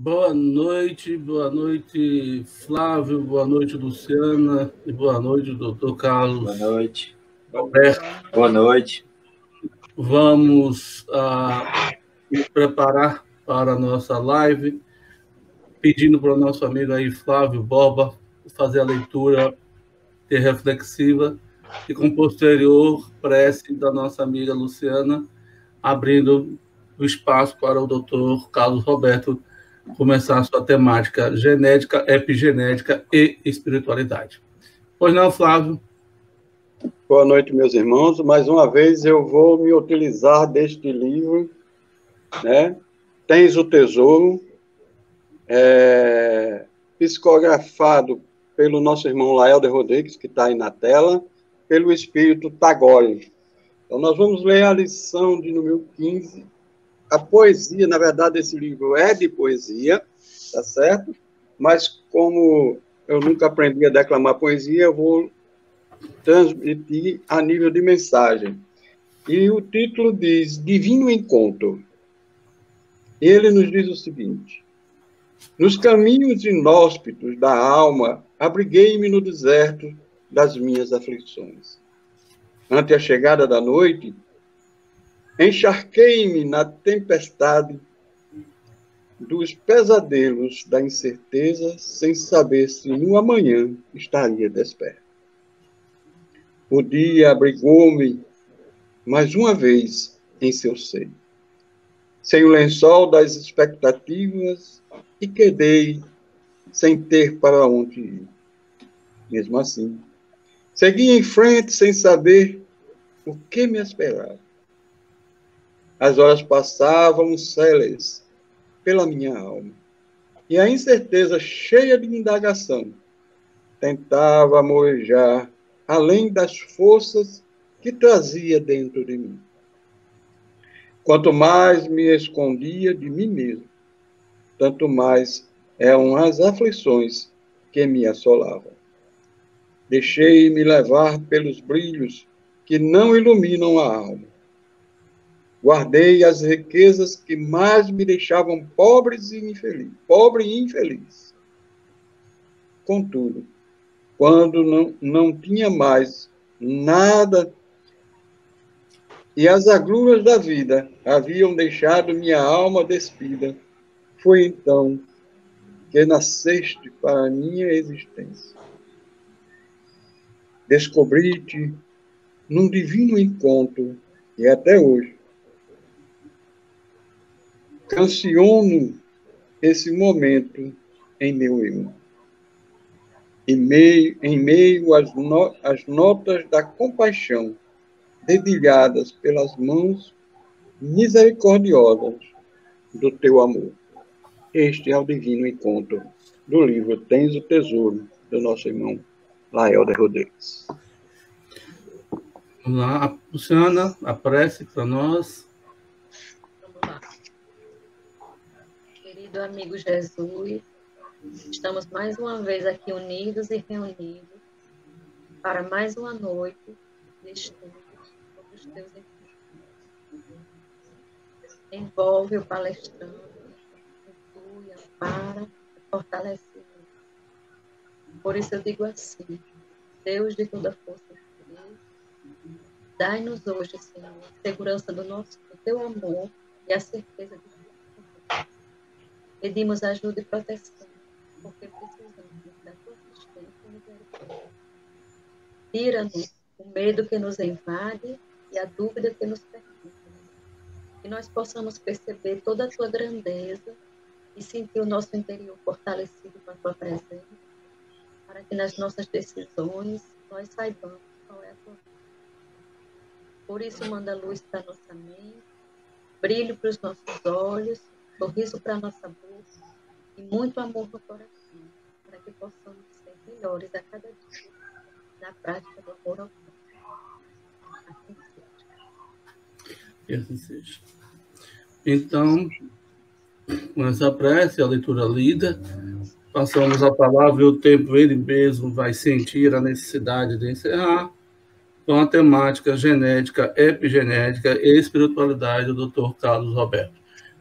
Boa noite, Flávio, boa noite, Luciana, e boa noite, doutor Carlos. Boa noite. Roberto. Boa noite. Vamos nos preparar para a nossa live, pedindo para o nosso amigo aí, Flávio Borba, fazer a leitura reflexiva e com posterior prece da nossa amiga Luciana, abrindo o espaço para o doutor Carlos Roberto começar a sua temática genética, epigenética e espiritualidade. Pois não, Flávio? Boa noite, meus irmãos. Mais uma vez eu vou me utilizar deste livro, né? Tens o Tesouro, psicografado pelo nosso irmão Laelder Rodrigues, que está aí na tela, pelo espírito Tagore. Então, nós vamos ler a lição de número 15. A poesia, na verdade, esse livro é de poesia, tá certo? Mas, como eu nunca aprendi a declamar poesia, eu vou transmitir a nível de mensagem. E o título diz Divino Encontro. Ele nos diz o seguinte: nos caminhos inóspitos da alma, abriguei-me no deserto das minhas aflições. Ante a chegada da noite, encharquei-me na tempestade dos pesadelos da incerteza, sem saber se no amanhã estaria desperto. O dia abrigou-me mais uma vez em seu seio, sem o lençol das expectativas, e quedei sem ter para onde ir. Mesmo assim, segui em frente sem saber o que me esperava. As horas passavam céleres pela minha alma, e a incerteza cheia de indagação tentava moejar além das forças que trazia dentro de mim. Quanto mais me escondia de mim mesmo, tanto mais eram as aflições que me assolavam. Deixei-me levar pelos brilhos que não iluminam a alma. Guardei as riquezas que mais me deixavam pobre e infeliz. Contudo, quando não tinha mais nada e as agruras da vida haviam deixado minha alma despida, foi então que nasceste para a minha existência. Descobri-te num divino encontro e até hoje canciono esse momento em meu eu. Em meio às notas da compaixão dedilhadas pelas mãos misericordiosas do teu amor. Este é o divino encontro do livro Tens o Tesouro, do nosso irmão Laelder Rodrigues. Vamos lá, Luciana, a prece para nós. Vamos lá. Querido amigo Jesus, estamos mais uma vez aqui unidos e reunidos para mais uma noite de estudos sobre os teus ensinamentos. Envolve o palestrante, inclui, ampara e fortalece. Por isso eu digo assim: Deus de toda força e poder, dai-nos hoje, Senhor, a segurança do teu amor e a certeza de que pedimos ajuda e proteção, porque precisamos da tua assistência e misericórdia. Tira-nos o medo que nos invade e a dúvida que nos perturba. Que nós possamos perceber toda a tua grandeza e sentir o nosso interior fortalecido com a tua presença, para que nas nossas decisões nós saibamos qual é a tua vontade. Por isso, manda luz para a nossa mente, brilho para os nossos olhos, sorriso para a nossa boca e muito amor no coração, para que possamos ser melhores a cada dia na prática do amor ao próximo. Assim seja. Que assim seja. Então, com essa prece, a leitura lida, passamos a palavra e o tempo ele mesmo vai sentir a necessidade de encerrar com a temática genética, epigenética e espiritualidade do Dr. Carlos Roberto.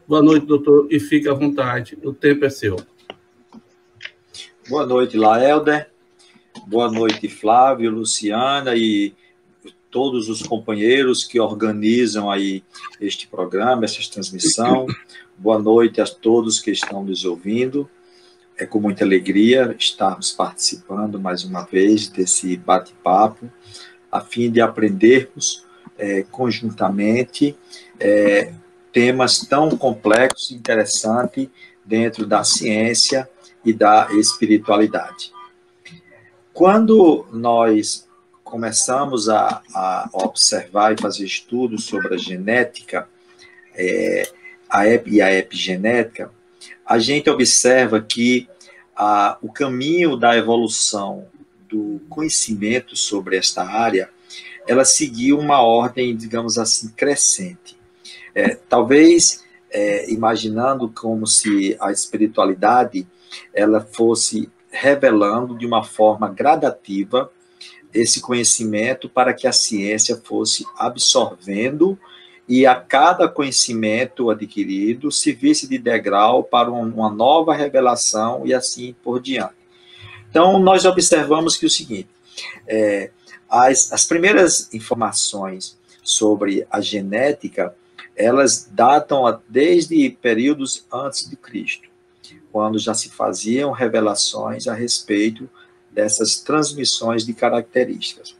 Boa noite, doutor, e fique à vontade, o tempo é seu. Boa noite, Laelder. Boa noite, Flávio, Luciana e todos os companheiros que organizam aí este programa, essa transmissão. Boa noite a todos que estão nos ouvindo. É com muita alegria estarmos participando mais uma vez desse bate-papo, a fim de aprendermos conjuntamente temas tão complexos e interessantes dentro da ciência e da espiritualidade. Quando nós começamos a observar e fazer estudos sobre a genética e a epigenética, a gente observa que o caminho da evolução do conhecimento sobre esta área, ela seguiu uma ordem, digamos assim, crescente. Talvez imaginando como se a espiritualidade ela fosse revelando de uma forma gradativa esse conhecimento para que a ciência fosse absorvendo e a cada conhecimento adquirido servisse de degrau para uma nova revelação e assim por diante. Então, nós observamos que o seguinte, as primeiras informações sobre a genética, elas datam desde períodos antes de Cristo, quando já se faziam revelações a respeito dessas transmissões de características.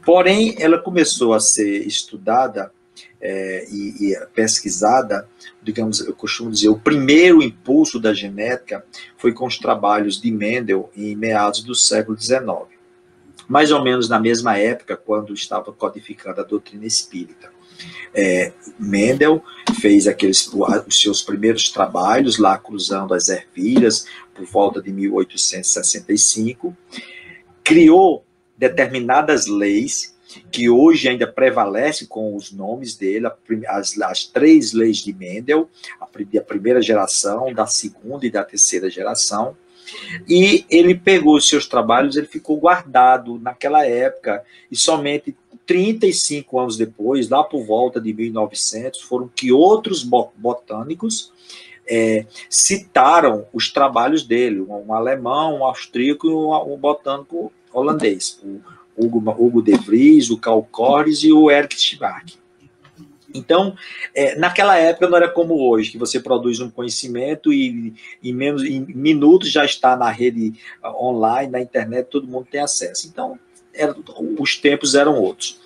Porém, ela começou a ser estudada e pesquisada, digamos, eu costumo dizer, o primeiro impulso da genética foi com os trabalhos de Mendel em meados do século XIX. Mais ou menos na mesma época, quando estava codificando a doutrina espírita. Mendel fez os seus primeiros trabalhos lá cruzando as ervilhas por volta de 1865, criou determinadas leis que hoje ainda prevalecem com os nomes dele, as 3 leis de Mendel, a primeira geração, da segunda e da terceira geração, e ele pegou os seus trabalhos, ele ficou guardado naquela época, e somente 35 anos depois, lá por volta de 1900, foram que outros botânicos citaram os trabalhos dele, um alemão, um austríaco e um botânico holandês, o Hugo de Vries, o Karl Corres e o Erich Schwartz. Então, naquela época não era como hoje, que você produz um conhecimento e em minutos já está na rede online, na internet, todo mundo tem acesso. Então, os tempos eram outros.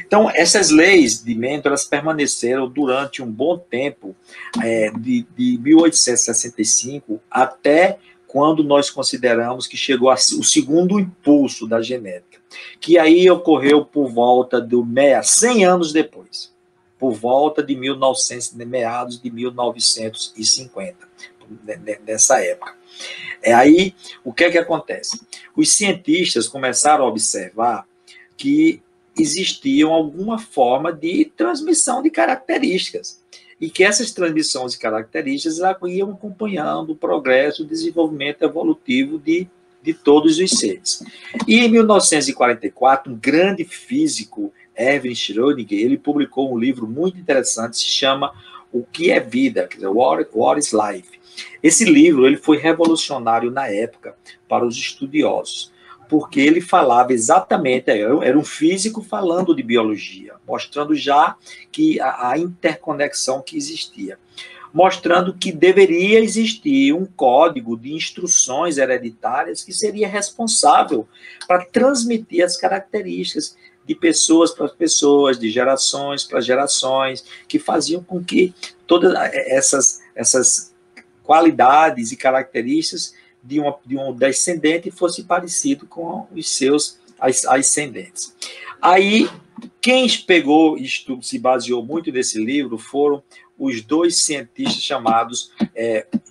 Então, essas leis de Mendel, elas permaneceram durante um bom tempo, de 1865 até quando nós consideramos que chegou o segundo impulso da genética, que aí ocorreu por volta de 100 anos depois, por volta de meados de 1950, nessa época. Aí, o que é que acontece? Os cientistas começaram a observar que existia alguma forma de transmissão de características, e que essas transmissões de características iam acompanhando o progresso, o desenvolvimento evolutivo de todos os seres. E em 1944, um grande físico, Erwin Schrödinger, ele publicou um livro muito interessante, se chama O que é Vida, quer dizer, What is Life? Esse livro ele foi revolucionário na época para os estudiosos, porque ele falava exatamente, era um físico falando de biologia, mostrando já que a interconexão que existia, mostrando que deveria existir um código de instruções hereditárias que seria responsável para transmitir as características de pessoas para pessoas, de gerações para gerações, que faziam com que todas essas qualidades e características de um descendente fosse parecido com os seus ascendentes. Aí, quem pegou isto, se baseou muito nesse livro, foram os 2 cientistas chamados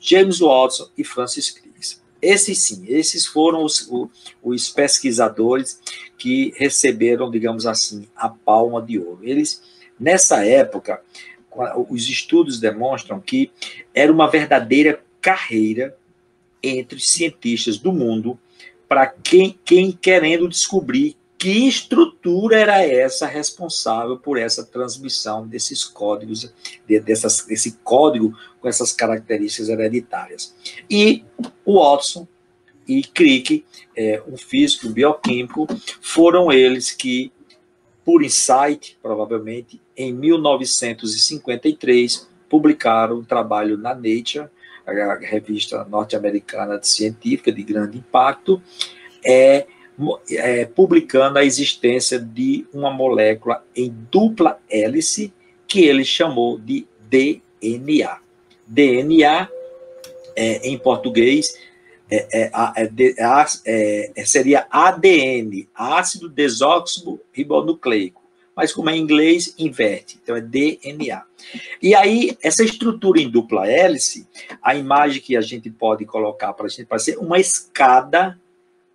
James Watson e Francis Crick. Esses foram os pesquisadores que receberam, digamos assim, a palma de ouro. Eles, nessa época, os estudos demonstram que era uma verdadeira carreira entre os cientistas do mundo para quem querendo descobrir que estrutura era essa responsável por essa transmissão desses códigos, desse código com essas características hereditárias. E o Watson e Crick, um físico, um bioquímico, foram eles que, por insight, provavelmente, em 1953, publicaram um trabalho na Nature, a revista norte-americana científica de grande impacto, publicando a existência de uma molécula em dupla hélice que ele chamou de DNA. DNA, em português, seria ADN, ácido desoxirribonucleico, mas como é em inglês, inverte, então é DNA. E aí, essa estrutura em dupla hélice, a imagem que a gente pode colocar para a gente ser uma escada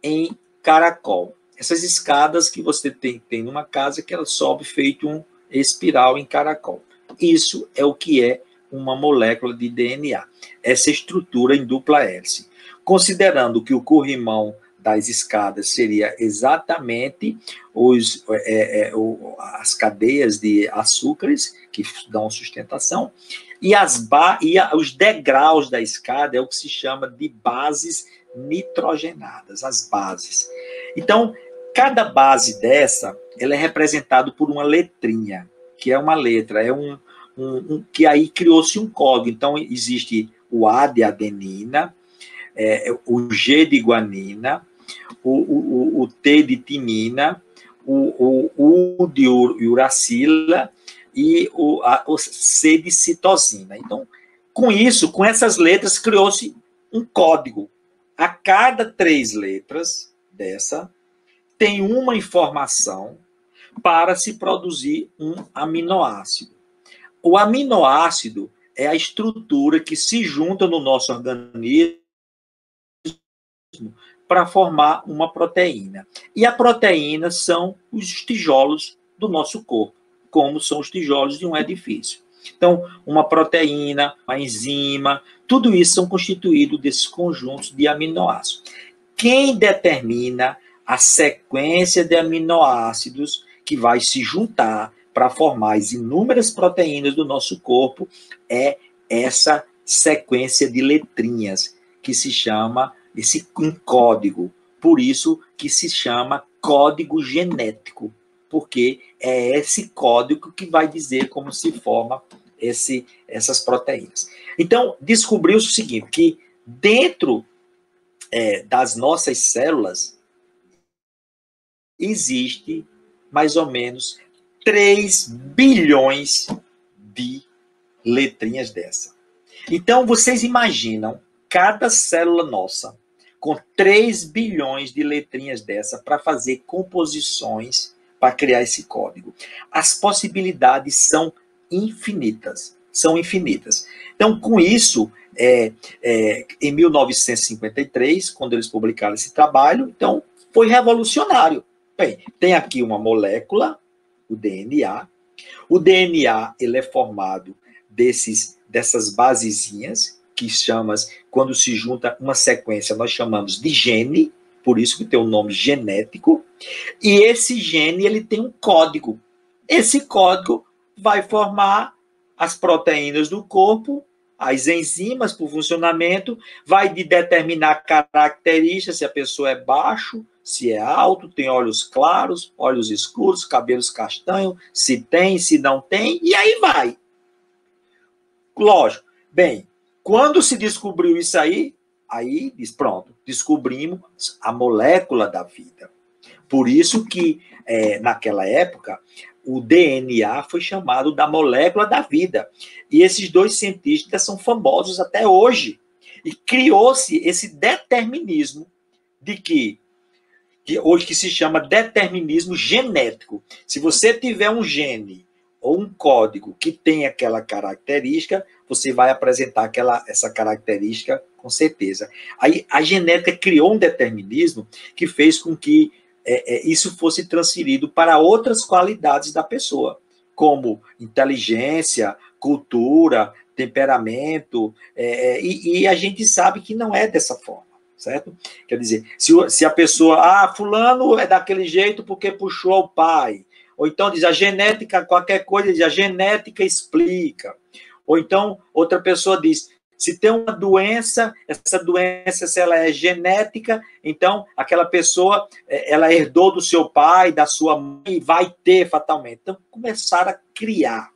em caracol. Essas escadas que você tem numa casa que ela sobe feito um espiral em caracol. Isso é o que é uma molécula de DNA. Essa estrutura em dupla hélice. Considerando que o corrimão das escadas seria exatamente as cadeias de açúcares que dão sustentação, e os degraus da escada é o que se chama de bases nitrogenadas, as bases. Então, cada base dessa, ela é representada por uma letrinha, que é uma letra, que aí criou-se um código. Então, existe o A de adenina, o G de guanina, o T de timina, o U de uracila e o C de citosina. Então, com isso, com essas letras, criou-se um código. A cada 3 letras dessa, tem uma informação para se produzir um aminoácido. O aminoácido é a estrutura que se junta no nosso organismo para formar uma proteína. E a proteína são os tijolos do nosso corpo, como são os tijolos de um edifício. Então, uma proteína, uma enzima, tudo isso são constituídos desses conjuntos de aminoácidos. Quem determina a sequência de aminoácidos que vai se juntar para formar as inúmeras proteínas do nosso corpo é essa sequência de letrinhas, que se chama esse código. Por isso que se chama código genético, porque é esse código que vai dizer como se forma essas proteínas. Então, descobriu-se o seguinte, que dentro das nossas células existe mais ou menos 3 bilhões de letrinhas dessa. Então, vocês imaginam cada célula nossa com 3 bilhões de letrinhas dessa para fazer composições para criar esse código. As possibilidades são infinitas. Então, com isso, em 1953, quando eles publicaram esse trabalho, então, foi revolucionário. Bem, tem aqui uma molécula, o DNA. O DNA ele é formado dessas basezinhas, que quando se junta uma sequência, nós chamamos de gene, por isso que tem o nome genético, e esse gene ele tem um código. Esse código vai formar as proteínas do corpo, as enzimas para o funcionamento, vai determinar características, se a pessoa é baixo, se é alto, tem olhos claros, olhos escuros, cabelos castanhos, se tem, se não tem, e aí vai. Lógico. Bem, quando se descobriu isso aí diz, pronto, descobrimos a molécula da vida. Por isso que, naquela época, o DNA foi chamado da molécula da vida. E esses 2 cientistas são famosos até hoje. E criou-se esse determinismo de que hoje que se chama determinismo genético. Se você tiver um gene ou um código que tem aquela característica, você vai apresentar essa característica com certeza. Aí a genética criou um determinismo que fez com que isso fosse transferido para outras qualidades da pessoa, como inteligência, cultura, temperamento, e a gente sabe que não é dessa forma. certo? Quer dizer, se a pessoa, fulano é daquele jeito porque puxou ao pai, ou então diz a genética, qualquer coisa, diz a genética explica, ou então outra pessoa diz, se tem uma doença, essa doença, se ela é genética, então aquela pessoa, ela herdou do seu pai, da sua mãe, e vai ter fatalmente. Então, começaram a criar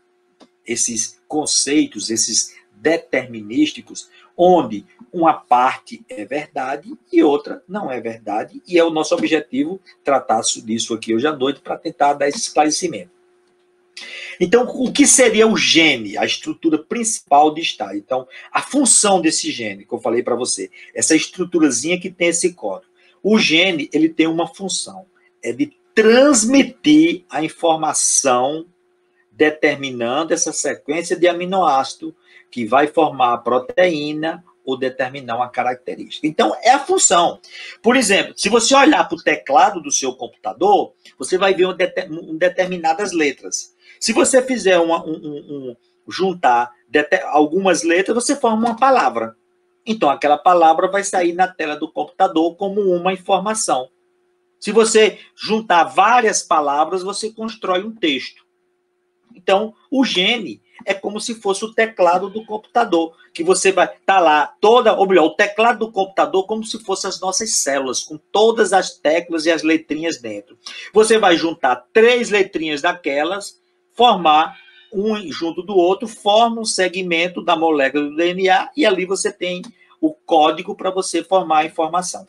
esses conceitos, esses determinísticos, onde uma parte é verdade e outra não é verdade, e é o nosso objetivo tratar disso aqui hoje à noite para tentar dar esse esclarecimento. Então, o que seria o gene, a estrutura principal de estar? Então, a função desse gene, que eu falei para você, essa estruturazinha que tem esse código. O gene, ele tem uma função, é de transmitir a informação determinando essa sequência de aminoácidos que vai formar a proteína ou determinar uma característica. Então, é a função. Por exemplo, se você olhar para o teclado do seu computador, você vai ver determinadas letras. Se você fizer juntar algumas letras, você forma uma palavra. Então, aquela palavra vai sair na tela do computador como uma informação. Se você juntar várias palavras, você constrói um texto. Então, o gene é como se fosse o teclado do computador, que você vai estar lá ou melhor, o teclado do computador como se fossem as nossas células, com todas as teclas e as letrinhas dentro. Você vai juntar 3 letrinhas daquelas, formar um junto do outro, forma um segmento da molécula do DNA, e ali você tem o código para você formar a informação.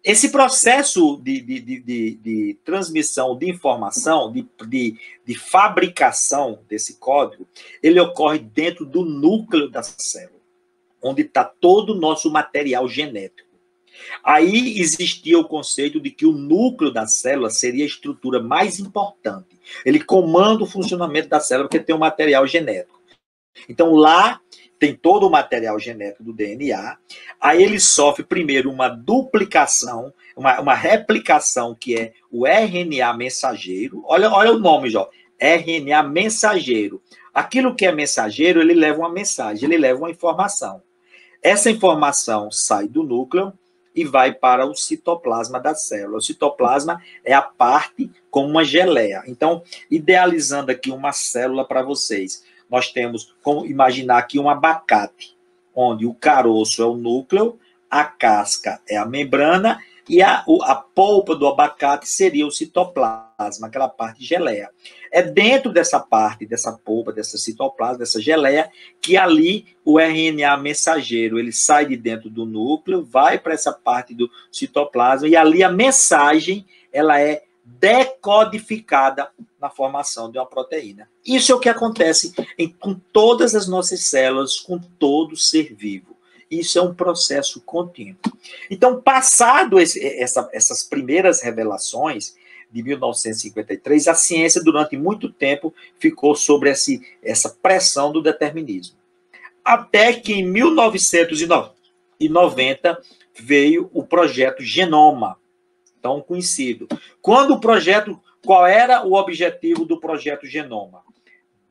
Esse processo de transmissão de informação, de fabricação desse código, ele ocorre dentro do núcleo da célula, onde está todo o nosso material genético. Aí existia o conceito de que o núcleo da célula seria a estrutura mais importante. Ele comanda o funcionamento da célula porque tem o material genético. Então, lá tem todo o material genético do DNA, aí ele sofre primeiro uma duplicação, uma replicação, que é o RNA mensageiro. Olha o nome, já, RNA mensageiro. Aquilo que é mensageiro, ele leva uma mensagem, ele leva uma informação. Essa informação sai do núcleo e vai para o citoplasma da célula. O citoplasma é a parte como uma geleia. Então, idealizando aqui uma célula para vocês, nós temos como imaginar aqui um abacate, onde o caroço é o núcleo, a casca é a membrana e a polpa do abacate seria o citoplasma, aquela parte geleia. É dentro dessa parte, dessa polpa, dessa citoplasma, dessa geleia, que ali o RNA mensageiro, ele sai de dentro do núcleo, vai para essa parte do citoplasma e ali a mensagem, ela é decodificada na formação de uma proteína. Isso é o que acontece com todas as nossas células, com todo ser vivo. Isso é um processo contínuo. Então, passado essas primeiras revelações de 1953, a ciência, durante muito tempo, ficou sobre essa pressão do determinismo. Até que, em 1990, veio o projeto Genoma, tão conhecido. Qual era o objetivo do projeto Genoma?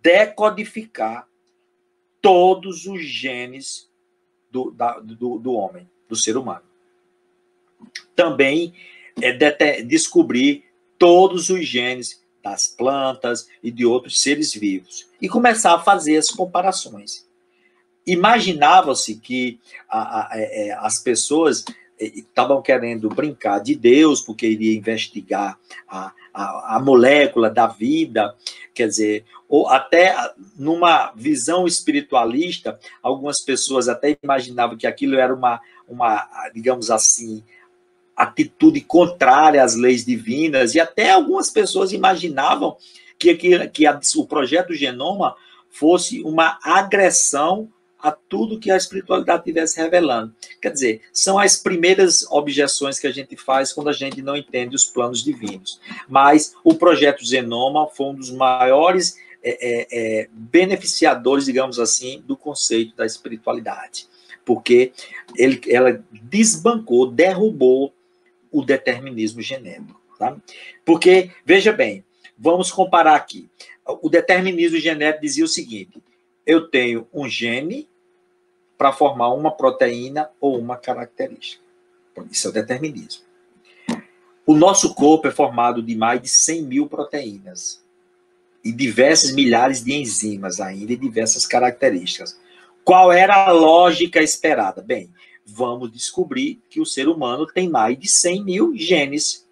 Decodificar todos os genes do homem, do ser humano. Também descobrir todos os genes das plantas e de outros seres vivos. E começar a fazer as comparações. Imaginava-se que as pessoas estavam querendo brincar de Deus, porque iria investigar a molécula da vida, quer dizer, ou até numa visão espiritualista, algumas pessoas até imaginavam que aquilo era uma digamos assim, atitude contrária às leis divinas, e até algumas pessoas imaginavam que o projeto Genoma fosse uma agressão a tudo que a espiritualidade estivesse revelando. Quer dizer, são as primeiras objeções que a gente faz quando a gente não entende os planos divinos. Mas o projeto Genoma foi um dos maiores beneficiadores, digamos assim, do conceito da espiritualidade, porque ela desbancou, derrubou o determinismo genético. Tá? Porque, veja bem, vamos comparar aqui. O determinismo genético dizia o seguinte: eu tenho um gene para formar uma proteína ou uma característica. Isso é o determinismo. O nosso corpo é formado de mais de 100 mil proteínas e diversas milhares de enzimas ainda e diversas características. Qual era a lógica esperada? Bem, vamos descobrir que o ser humano tem mais de 100 mil genes.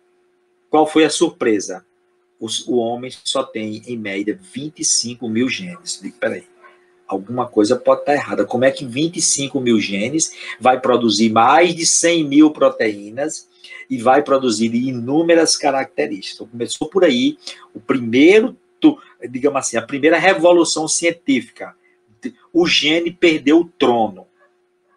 Qual foi a surpresa? O homem só tem, em média, 25 mil genes. Digo, peraí, alguma coisa pode estar errada. Como é que 25 mil genes vai produzir mais de 100 mil proteínas e vai produzir inúmeras características? Então, começou por aí o primeiro, digamos assim, a primeira revolução científica. O gene perdeu o trono.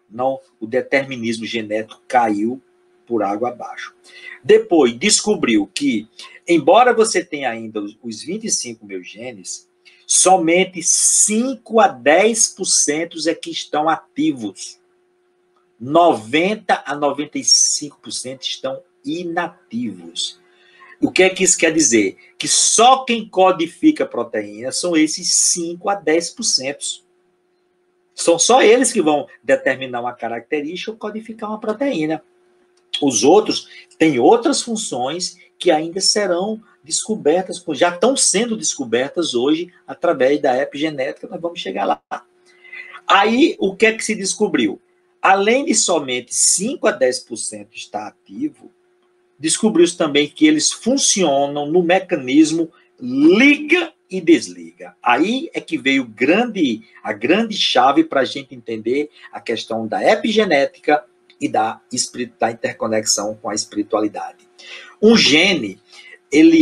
Não, o determinismo genético caiu por água abaixo. Depois, descobriu que, embora você tenha ainda os 25 mil genes, somente 5 a 10% é que estão ativos. 90 a 95% estão inativos. O que é que isso quer dizer? Que só quem codifica proteínas são esses 5 a 10%. São só eles que vão determinar uma característica ou codificar uma proteína. Os outros têm outras funções que ainda serão descobertas, já estão sendo descobertas hoje através da epigenética, nós vamos chegar lá. Aí, o que é que se descobriu? Além de somente 5 a 10% estar ativo, descobriu-se também que eles funcionam no mecanismo liga e desliga. Aí é que veio a grande chave para a gente entender a questão da epigenética e da interconexão com a espiritualidade. Um gene, ele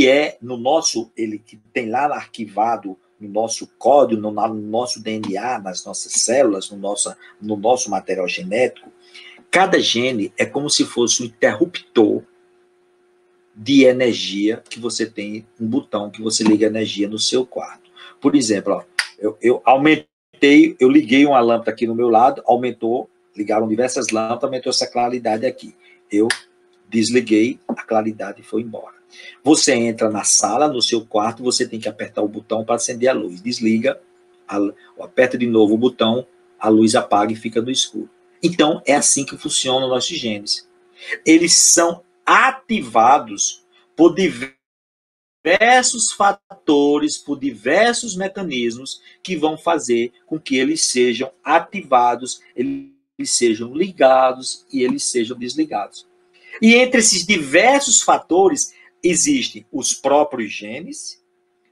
que tem lá arquivado no nosso código, no nosso DNA, nas nossas células, no nosso material genético, cada gene é como se fosse um interruptor de energia que você tem, um botão que você liga energia no seu quarto. Por exemplo, ó, eu liguei uma lâmpada aqui no meu lado, ligaram diversas lâmpadas, aumentou essa claridade aqui. Eu desliguei, a claridade foi embora. Você entra na sala, no seu quarto, você tem que apertar o botão para acender a luz. Desliga, aperta de novo o botão, a luz apaga e fica no escuro. Então, é assim que funcionam os nossos genes. Eles são ativados por diversos fatores, por diversos mecanismos que vão fazer com que eles sejam ativados, eles sejam ligados e eles sejam desligados. E entre esses diversos fatores, existem os próprios genes,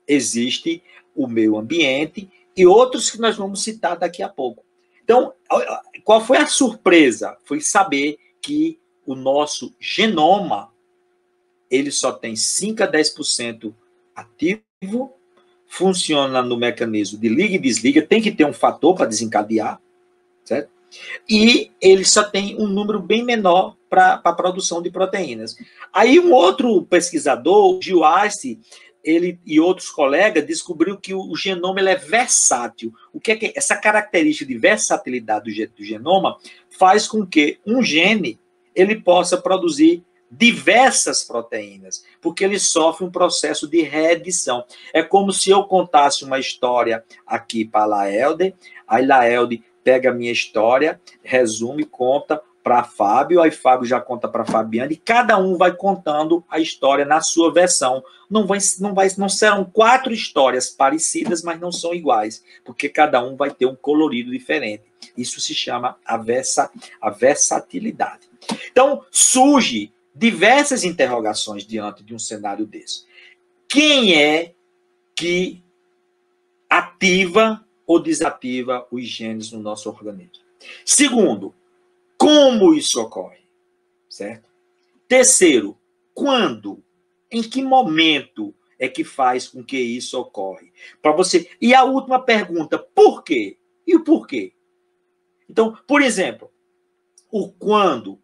existe o meio ambiente e outros que nós vamos citar daqui a pouco. Então, qual foi a surpresa? Foi saber que o nosso genoma, ele só tem 5 a 10% ativo, funciona no mecanismo de liga e desliga, tem que ter um fator para desencadear, certo? E ele só tem um número bem menor para a produção de proteínas. Aí um outro pesquisador, Gil Arce, ele e outros colegas descobriu que o genoma ele é versátil. O que é que essa característica de versatilidade do genoma faz com que um gene ele possa produzir diversas proteínas, porque ele sofre um processo de reedição. É como se eu contasse uma história aqui para a Laelde, aí Laelde pega a minha história, resume, conta para Fábio, aí Fábio já conta para Fabiana, e cada um vai contando a história na sua versão. Não serão 4 histórias parecidas, mas não são iguais, porque cada um vai ter um colorido diferente. Isso se chama a versatilidade. Então, surge diversas interrogações diante de um cenário desse. Quem é que ativa ou desativa os genes no nosso organismo? Segundo, como isso ocorre? Certo? Terceiro, quando? Em que momento é que faz com que isso ocorre? Para você. E a última pergunta, por quê? E o porquê? Então, por exemplo, o quando.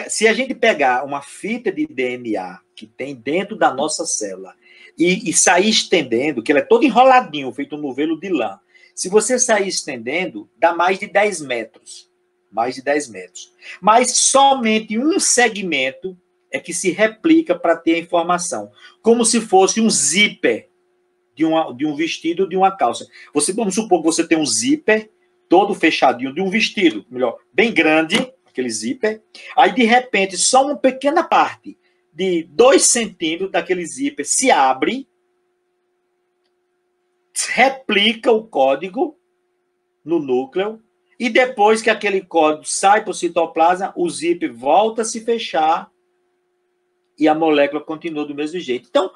Se a gente pegar uma fita de DNA que tem dentro da nossa célula e sair estendendo, que ele é todo enroladinho, feito um novelo de lã, se você sair estendendo, dá mais de 10 metros. Mais de 10 metros. Mas somente um segmento é que se replica para ter a informação. Como se fosse um zíper de um vestido ou de uma calça. Vamos supor que você tem um zíper todo fechadinho de um vestido, melhor, bem grande, aquele zíper, aí de repente só uma pequena parte de 2 centímetros daquele zíper se abre, replica o código no núcleo, e depois que aquele código sai para o citoplasma, o zíper volta a se fechar e a molécula continua do mesmo jeito. Então,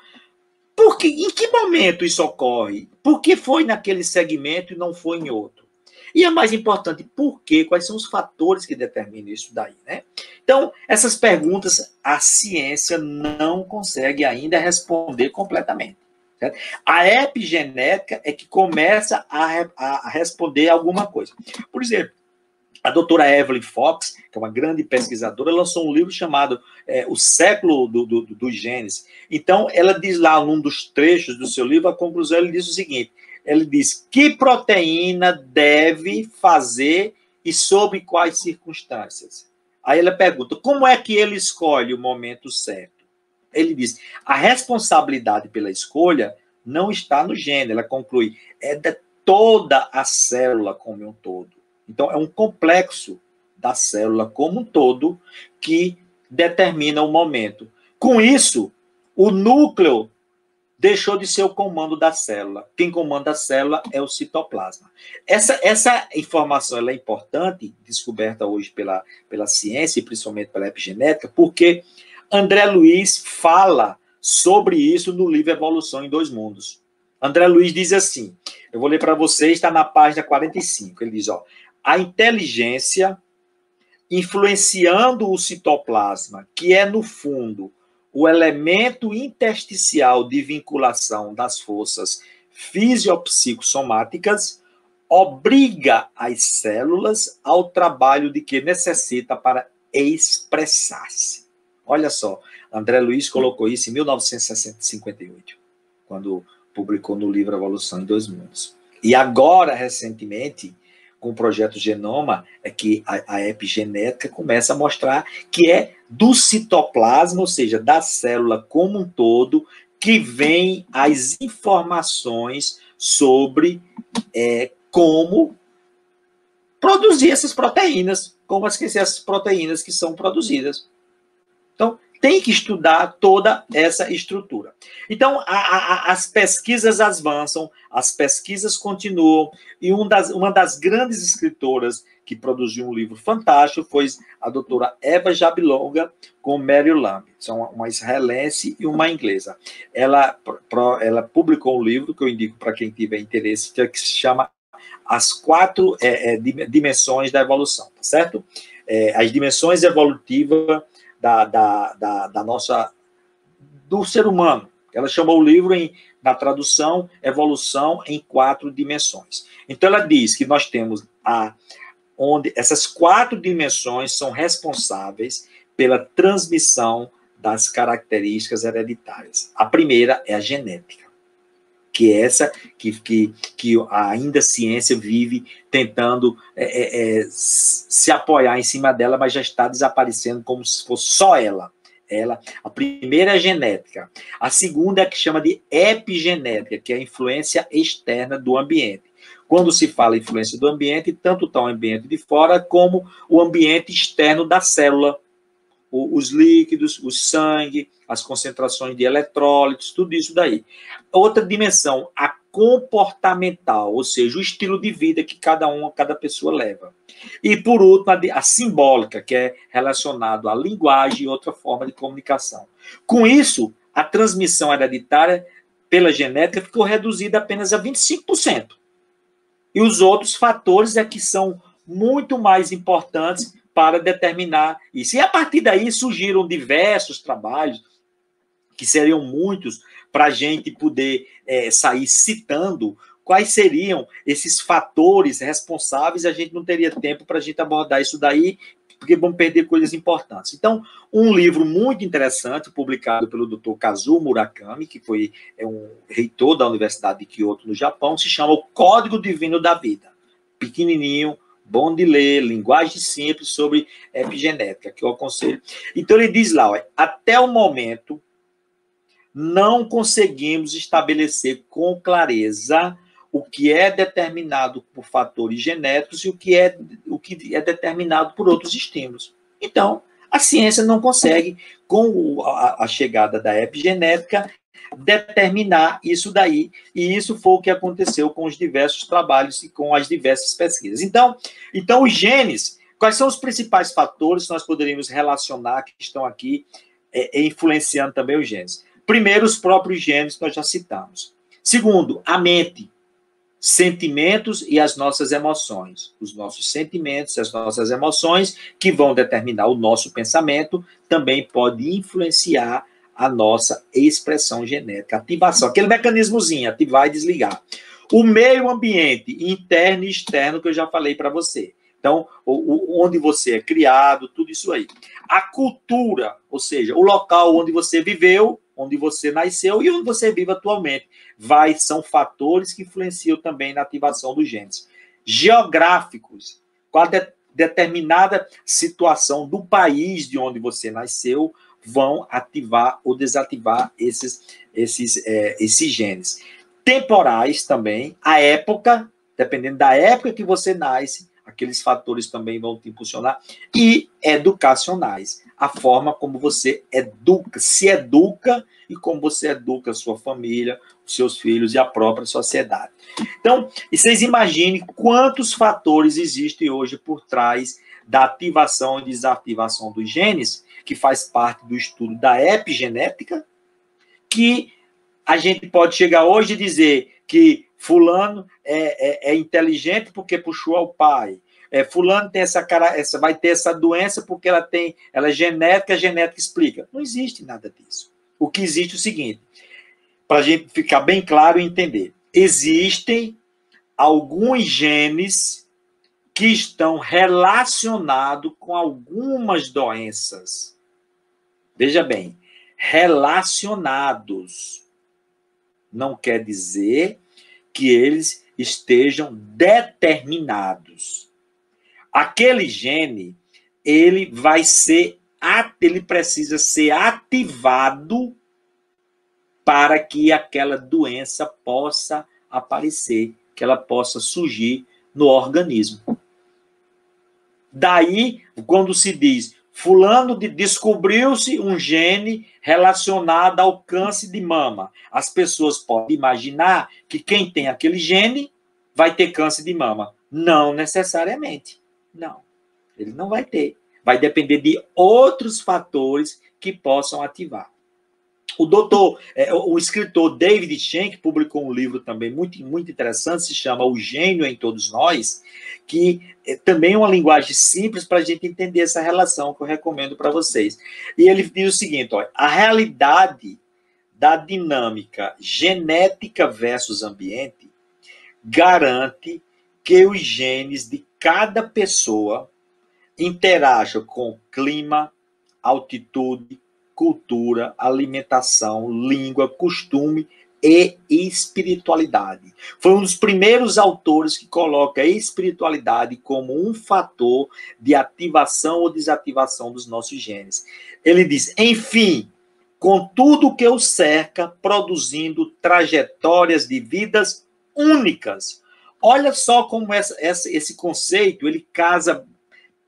em que momento isso ocorre? Por que foi naquele segmento e não foi em outro? E é mais importante, por quê? Quais são os fatores que determinam isso daí, né? Então, essas perguntas a ciência não consegue ainda responder completamente. Certo? A epigenética é que começa a responder alguma coisa. Por exemplo, a doutora Evelyn Fox, que é uma grande pesquisadora, lançou um livro chamado O Século dos Genes. Então, ela diz lá, num dos trechos do seu livro, a conclusão, ele diz o seguinte, ele diz, que proteína deve fazer e sob quais circunstâncias? Aí ela pergunta, como é que ele escolhe o momento certo? Ele diz, a responsabilidade pela escolha não está no gene, ela conclui, é de toda a célula como um todo. Então, é um complexo da célula como um todo que determina o momento. Com isso, o núcleo deixou de ser o comando da célula. Quem comanda a célula é o citoplasma. Essa informação ela é importante, descoberta hoje pela ciência, e principalmente pela epigenética, porque André Luiz fala sobre isso no livro Evolução em Dois Mundos. André Luiz diz assim, eu vou ler para vocês, está na página 45, ele diz, a inteligência influenciando o citoplasma, que é, no fundo, o elemento intersticial de vinculação das forças fisiopsicossomáticas, obriga as células ao trabalho de que necessita para expressar-se. Olha só, André Luiz colocou isso em 1958, quando publicou no livro Evolução em Dois Mundos. E agora, recentemente, com o projeto Genoma, é que a epigenética começa a mostrar que é do citoplasma, ou seja, da célula como um todo, que vem as informações sobre como produzir essas proteínas, como essas proteínas que são produzidas. Então, tem que estudar toda essa estrutura. Então, as pesquisas avançam, as pesquisas continuam, e uma das grandes escritoras que produziu um livro fantástico foi a doutora Eva Jabilonga com Mary Lamb. São uma israelense e uma inglesa. Ela publicou um livro que eu indico para quem tiver interesse, que se chama As 4 Dimensões da Evolução, tá certo? As dimensões evolutivas do ser humano. Ela chamou o livro, na tradução, Evolução em 4 Dimensões. Então, ela diz que nós temos onde essas 4 dimensões são responsáveis pela transmissão das características hereditárias. A primeira é a genética, que é essa que ainda a ciência vive tentando se apoiar em cima dela, mas já está desaparecendo como se fosse só ela. A primeira é a genética. A segunda é a que chama de epigenética, que é a influência externa do ambiente. Quando se fala influência do ambiente, tanto está o ambiente de fora como o ambiente externo da célula. Os líquidos, o sangue, as concentrações de eletrólitos, tudo isso daí. Outra dimensão, a comportamental, ou seja, o estilo de vida que cada pessoa leva. E, por último, a simbólica, que é relacionado à linguagem e outra forma de comunicação. Com isso, a transmissão hereditária pela genética ficou reduzida apenas a 25%. E os outros fatores é que são muito mais importantes para determinar isso. E a partir daí surgiram diversos trabalhos, que seriam muitos, para a gente poder sair citando quais seriam esses fatores responsáveis. A gente não teria tempo para a gente abordar isso daí, porque vamos perder coisas importantes. Então, um livro muito interessante, publicado pelo Dr. Kazuo Murakami, que foi um reitor da Universidade de Kyoto, no Japão, se chama O Código Divino da Vida. Pequenininho, bom de ler, linguagem simples sobre epigenética, que eu aconselho. Então, ele diz lá, até o momento, não conseguimos estabelecer com clareza o que é determinado por fatores genéticos e o que é determinado por outros estímulos. Então, a ciência não consegue, com a chegada da epigenética, determinar isso daí, e isso foi o que aconteceu com os diversos trabalhos e com as diversas pesquisas. Então os genes, quais são os principais fatores que nós poderíamos relacionar que estão aqui influenciando também os genes? Primeiro, os próprios genes que nós já citamos. Segundo, a mente, sentimentos e as nossas emoções. Os nossos sentimentos e as nossas emoções, que vão determinar o nosso pensamento, também pode influenciar a nossa expressão genética, ativação, aquele mecanismozinho, ativar e desligar. O meio ambiente, interno e externo, que eu já falei para você. Então, onde você é criado, tudo isso aí. A cultura, ou seja, o local onde você viveu, onde você nasceu e onde você vive atualmente, são fatores que influenciam também na ativação dos genes. Geográficos, qual determinada situação do país de onde você nasceu vão ativar ou desativar esses genes. Temporais também, a época, dependendo da época que você nasce, aqueles fatores também vão te impulsionar, e educacionais, a forma como você se educa e como você educa a sua família, os seus filhos e a própria sociedade. Então, e vocês imaginem quantos fatores existem hoje por trás da ativação e desativação dos genes, que faz parte do estudo da epigenética, que a gente pode chegar hoje e dizer que fulano é inteligente porque puxou ao pai. Fulano tem vai ter essa doença porque ela é genética, a genética explica. Não existe nada disso. O que existe é o seguinte, para a gente ficar bem claro e entender. Existem alguns genes que estão relacionados com algumas doenças. Veja bem, relacionados. Não quer dizer que eles estejam determinados. Aquele gene, ele precisa ser ativado para que aquela doença possa aparecer, que ela possa surgir no organismo. Daí, quando se diz, fulano descobriu-se um gene relacionado ao câncer de mama, as pessoas podem imaginar que quem tem aquele gene vai ter câncer de mama. Não necessariamente. Não, ele não vai ter. Vai depender de outros fatores que possam ativar. O escritor David Shenk publicou um livro também muito, muito interessante, se chama O Gênio em Todos Nós, que também é uma linguagem simples para a gente entender essa relação que eu recomendo para vocês. E ele diz o seguinte, olha, a realidade da dinâmica genética versus ambiente garante que os genes de cada pessoa interajam com clima, altitude, cultura, alimentação, língua, costume e espiritualidade. Foi um dos primeiros autores que coloca a espiritualidade como um fator de ativação ou desativação dos nossos genes. Ele diz, enfim, com tudo que o cerca, produzindo trajetórias de vidas únicas. Olha só como esse conceito, ele casa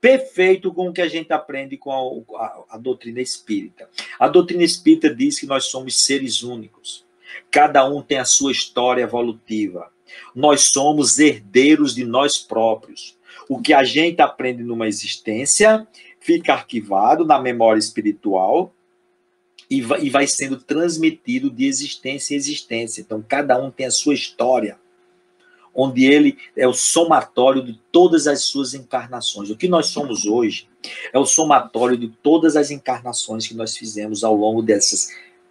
perfeito com o que a gente aprende com a doutrina espírita. A doutrina espírita diz que nós somos seres únicos. Cada um tem a sua história evolutiva. Nós somos herdeiros de nós próprios. O que a gente aprende numa existência fica arquivado na memória espiritual e vai sendo transmitido de existência em existência. Então, cada um tem a sua história, onde ele é o somatório de todas as suas encarnações. O que nós somos hoje é o somatório de todas as encarnações que nós fizemos ao longo dessas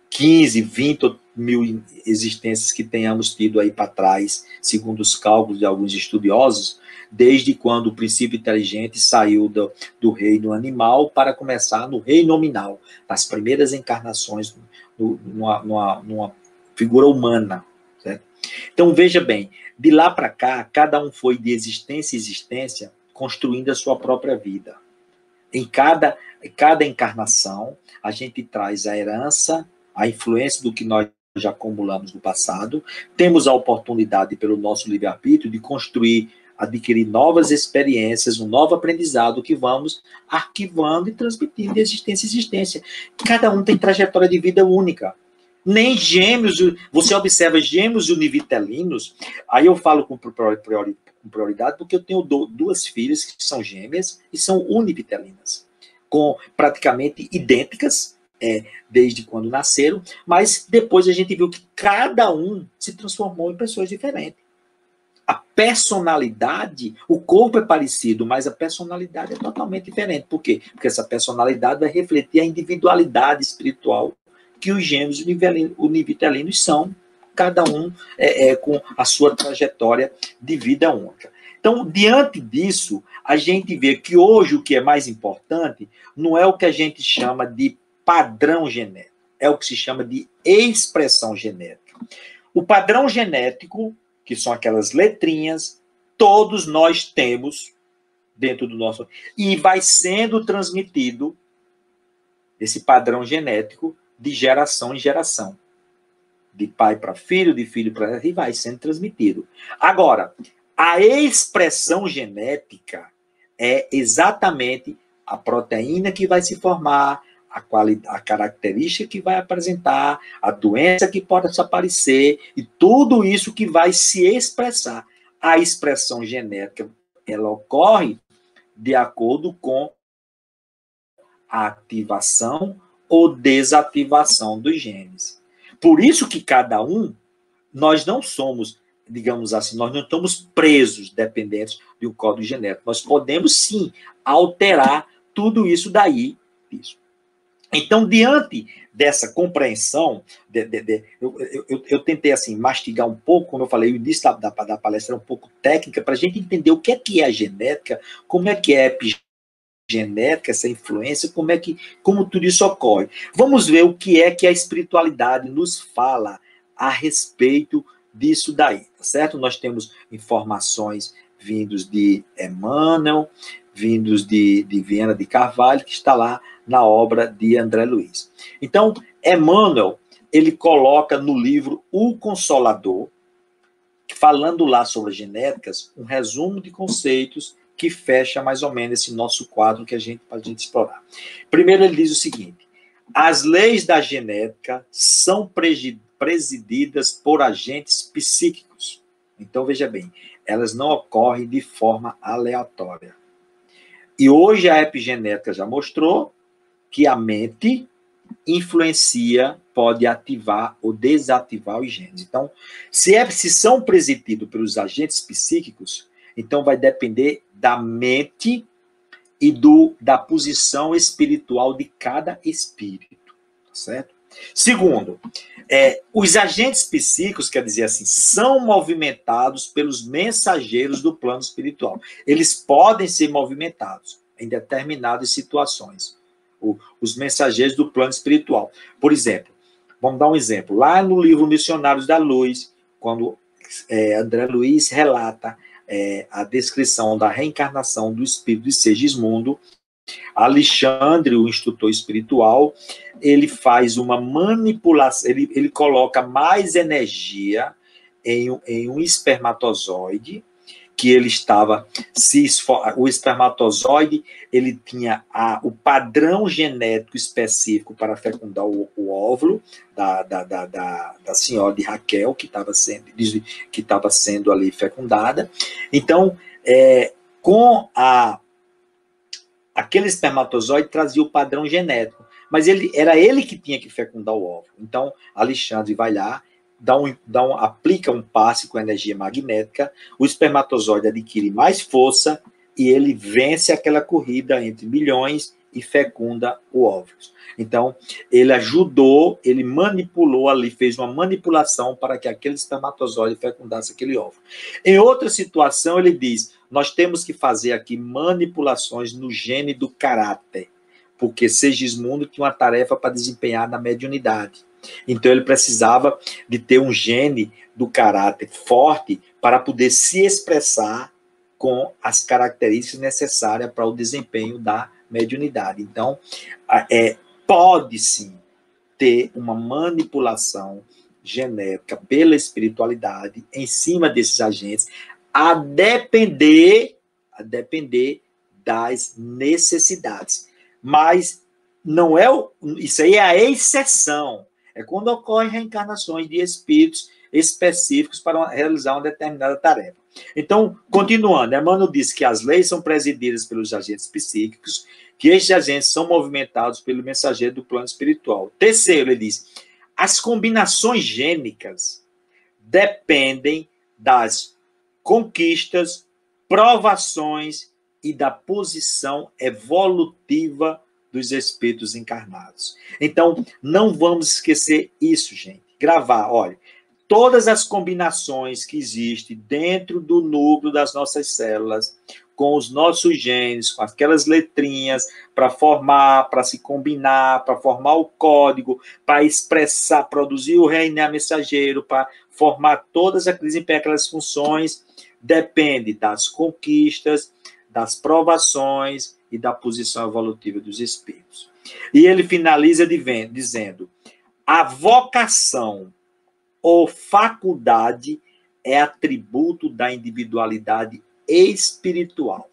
15, 20 mil existências que tenhamos tido aí para trás, segundo os cálculos de alguns estudiosos, desde quando o princípio inteligente saiu do reino animal para começar no reino nominal, nas primeiras encarnações numa figura humana. Certo? Então, veja bem, de lá para cá, cada um foi de existência em existência construindo a sua própria vida. Em cada encarnação, a gente traz a herança, a influência do que nós já acumulamos no passado, temos a oportunidade, pelo nosso livre-arbítrio, de construir, adquirir novas experiências, um novo aprendizado que vamos arquivando e transmitindo de existência em existência. Cada um tem trajetória de vida única. Nem gêmeos, você observa gêmeos univitelinos, aí eu falo com prioridade porque eu tenho duas filhas que são gêmeas e são univitelinas, com praticamente idênticas, desde quando nasceram, mas depois a gente viu que cada um se transformou em pessoas diferentes. A personalidade, o corpo é parecido, mas a personalidade é totalmente diferente. Por quê? Porque essa personalidade vai refletir a individualidade espiritual que os gêmeos univitelinos são, cada um com a sua trajetória de vida única. Então, diante disso, a gente vê que hoje o que é mais importante não é o que a gente chama de padrão genético, é o que se chama de expressão genética. O padrão genético, que são aquelas letrinhas, todos nós temos dentro do nosso... E vai sendo transmitido esse padrão genético de geração em geração. De pai para filho, de filho para... E vai sendo transmitido. Agora, a expressão genética é exatamente a proteína que vai se formar, a característica que vai apresentar, a doença que pode aparecer, e tudo isso que vai se expressar. A expressão genética, ela ocorre de acordo com a ativação ou desativação dos genes. Por isso que cada um, nós não somos, digamos assim, nós não estamos presos, dependentes de um código genético. Nós podemos, sim, alterar tudo isso daí. Isso. Então, diante dessa compreensão, eu tentei assim, mastigar um pouco, como eu falei, o início da palestra era um pouco técnica, para a gente entender o que é a genética, como é que é a epigenética, essa influência, como tudo isso ocorre. Vamos ver o que é que a espiritualidade nos fala a respeito disso daí, tá certo? Nós temos informações vindos de Emmanuel, vindos de Viana de Carvalho, que está lá na obra de André Luiz. Então, Emmanuel, ele coloca no livro O Consolador, falando lá sobre as genéticas, um resumo de conceitos que fecha mais ou menos esse nosso quadro que a gente explorar. Primeiro, ele diz o seguinte: as leis da genética são presididas por agentes psíquicos. Então, veja bem, elas não ocorrem de forma aleatória. E hoje a epigenética já mostrou que a mente influencia, pode ativar ou desativar os genes. Então, se são presididos pelos agentes psíquicos, então vai depender da mente e da posição espiritual de cada espírito, certo? Segundo, os agentes psíquicos, quer dizer assim, são movimentados pelos mensageiros do plano espiritual. Eles podem ser movimentados em determinadas situações. Os mensageiros do plano espiritual. Por exemplo, vamos dar um exemplo. Lá no livro Missionários da Luz, quando André Luiz relata a descrição da reencarnação do espírito de Segismundo, Alexandre, o instrutor espiritual, ele faz uma manipulação, ele coloca mais energia em um espermatozoide, que ele estava o espermatozoide, ele tinha o padrão genético específico para fecundar o óvulo da senhora de Raquel, que estava sendo ali fecundada. Então, com aquele espermatozoide trazia o padrão genético, mas era ele que tinha que fecundar o óvulo. Então, Alexandre vai lá, aplica um passe com energia magnética, o espermatozoide adquire mais força e ele vence aquela corrida entre milhões e fecunda o óvulo. Então, ele ajudou, ele manipulou ali, fez uma manipulação para que aquele espermatozoide fecundasse aquele óvulo. Em outra situação, ele diz, nós temos que fazer aqui manipulações no gene do caráter, porque Segismundo tinha uma tarefa para desempenhar na mediunidade. Então, ele precisava de ter um gene do caráter forte para poder se expressar com as características necessárias para o desempenho da mediunidade. Então, pode sim ter uma manipulação genética pela espiritualidade em cima desses agentes, a depender das necessidades. Mas não é isso aí é a exceção. É quando ocorrem reencarnações de espíritos específicos para realizar uma determinada tarefa. Então, continuando, Emmanuel diz que as leis são presididas pelos agentes psíquicos, que estes agentes são movimentados pelo mensageiro do plano espiritual. Terceiro, ele diz, as combinações gênicas dependem das conquistas, provações e da posição evolutiva dos espíritos encarnados. Então, não vamos esquecer isso, gente. Gravar, olha, todas as combinações que existem dentro do núcleo das nossas células, com os nossos genes, com aquelas letrinhas, para formar, para se combinar, para formar o código, para expressar, produzir o RNA mensageiro, para formar todas aquelas funções, depende das conquistas, das provações e da posição evolutiva dos espíritos. E ele finaliza dizendo, a vocação ou faculdade é atributo da individualidade espiritual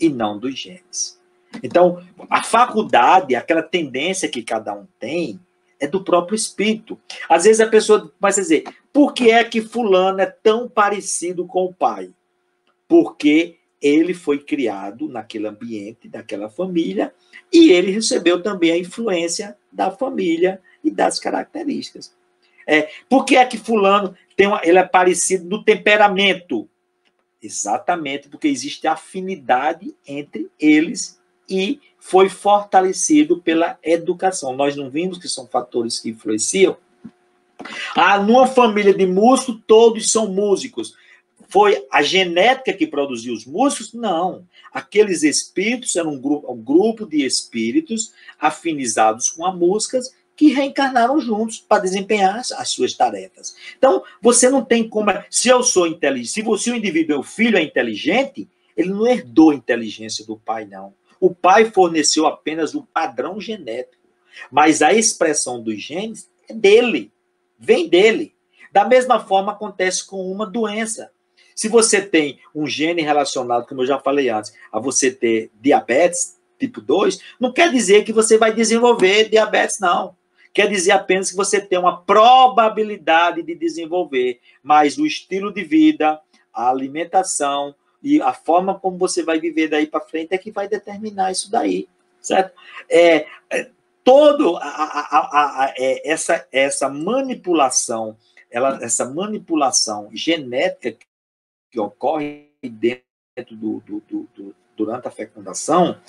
e não dos genes. Então, a faculdade, aquela tendência que cada um tem, é do próprio espírito. Às vezes a pessoa vai dizer, por que é que fulano é tão parecido com o pai? Porque ele foi criado naquele ambiente, daquela família, e ele recebeu também a influência da família e das características. Por que é que fulano ele é parecido no temperamento? Exatamente porque existe afinidade entre eles e foi fortalecido pela educação. Nós não vimos que são fatores que influenciam? Numa família de músicos, todos são músicos. Foi a genética que produziu os músicos? Não. Aqueles espíritos eram um grupo de espíritos afinizados com a música que reencarnaram juntos para desempenhar as suas tarefas. Então, você não tem como... Se eu sou inteligente, se o indivíduo, o filho é inteligente, ele não herdou a inteligência do pai, não. O pai forneceu apenas o padrão genético. Mas a expressão dos genes é dele, vem dele. Da mesma forma acontece com uma doença. Se você tem um gene relacionado, como eu já falei antes, a você ter diabetes tipo 2, não quer dizer que você vai desenvolver diabetes, não. Quer dizer apenas que você tem uma probabilidade de desenvolver, mas o estilo de vida, a alimentação e a forma como você vai viver daí para frente é que vai determinar isso daí, certo? Essa manipulação, essa manipulação genética que ocorre dentro durante a fecundação,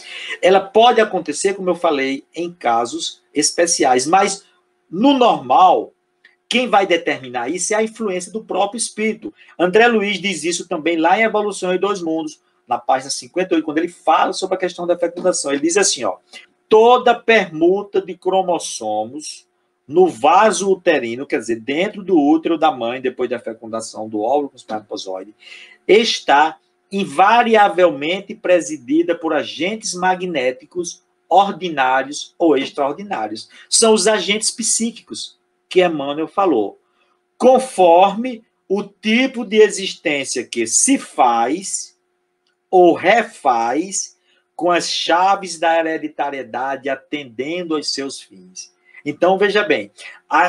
ela pode acontecer, como eu falei, em casos especiais, mas no normal, quem vai determinar isso é a influência do próprio espírito. André Luiz diz isso também lá em Evolução em Dois Mundos, na página 58, quando ele fala sobre a questão da fecundação. Ele diz assim, toda permuta de cromossomos no vaso uterino, quer dizer, dentro do útero da mãe, depois da fecundação do óvulo com o espermatozoide, está invariavelmente presidida por agentes magnéticos ordinários ou extraordinários. São os agentes psíquicos que Emmanuel falou. Conforme o tipo de existência que se faz ou refaz com as chaves da hereditariedade atendendo aos seus fins. Então, veja bem,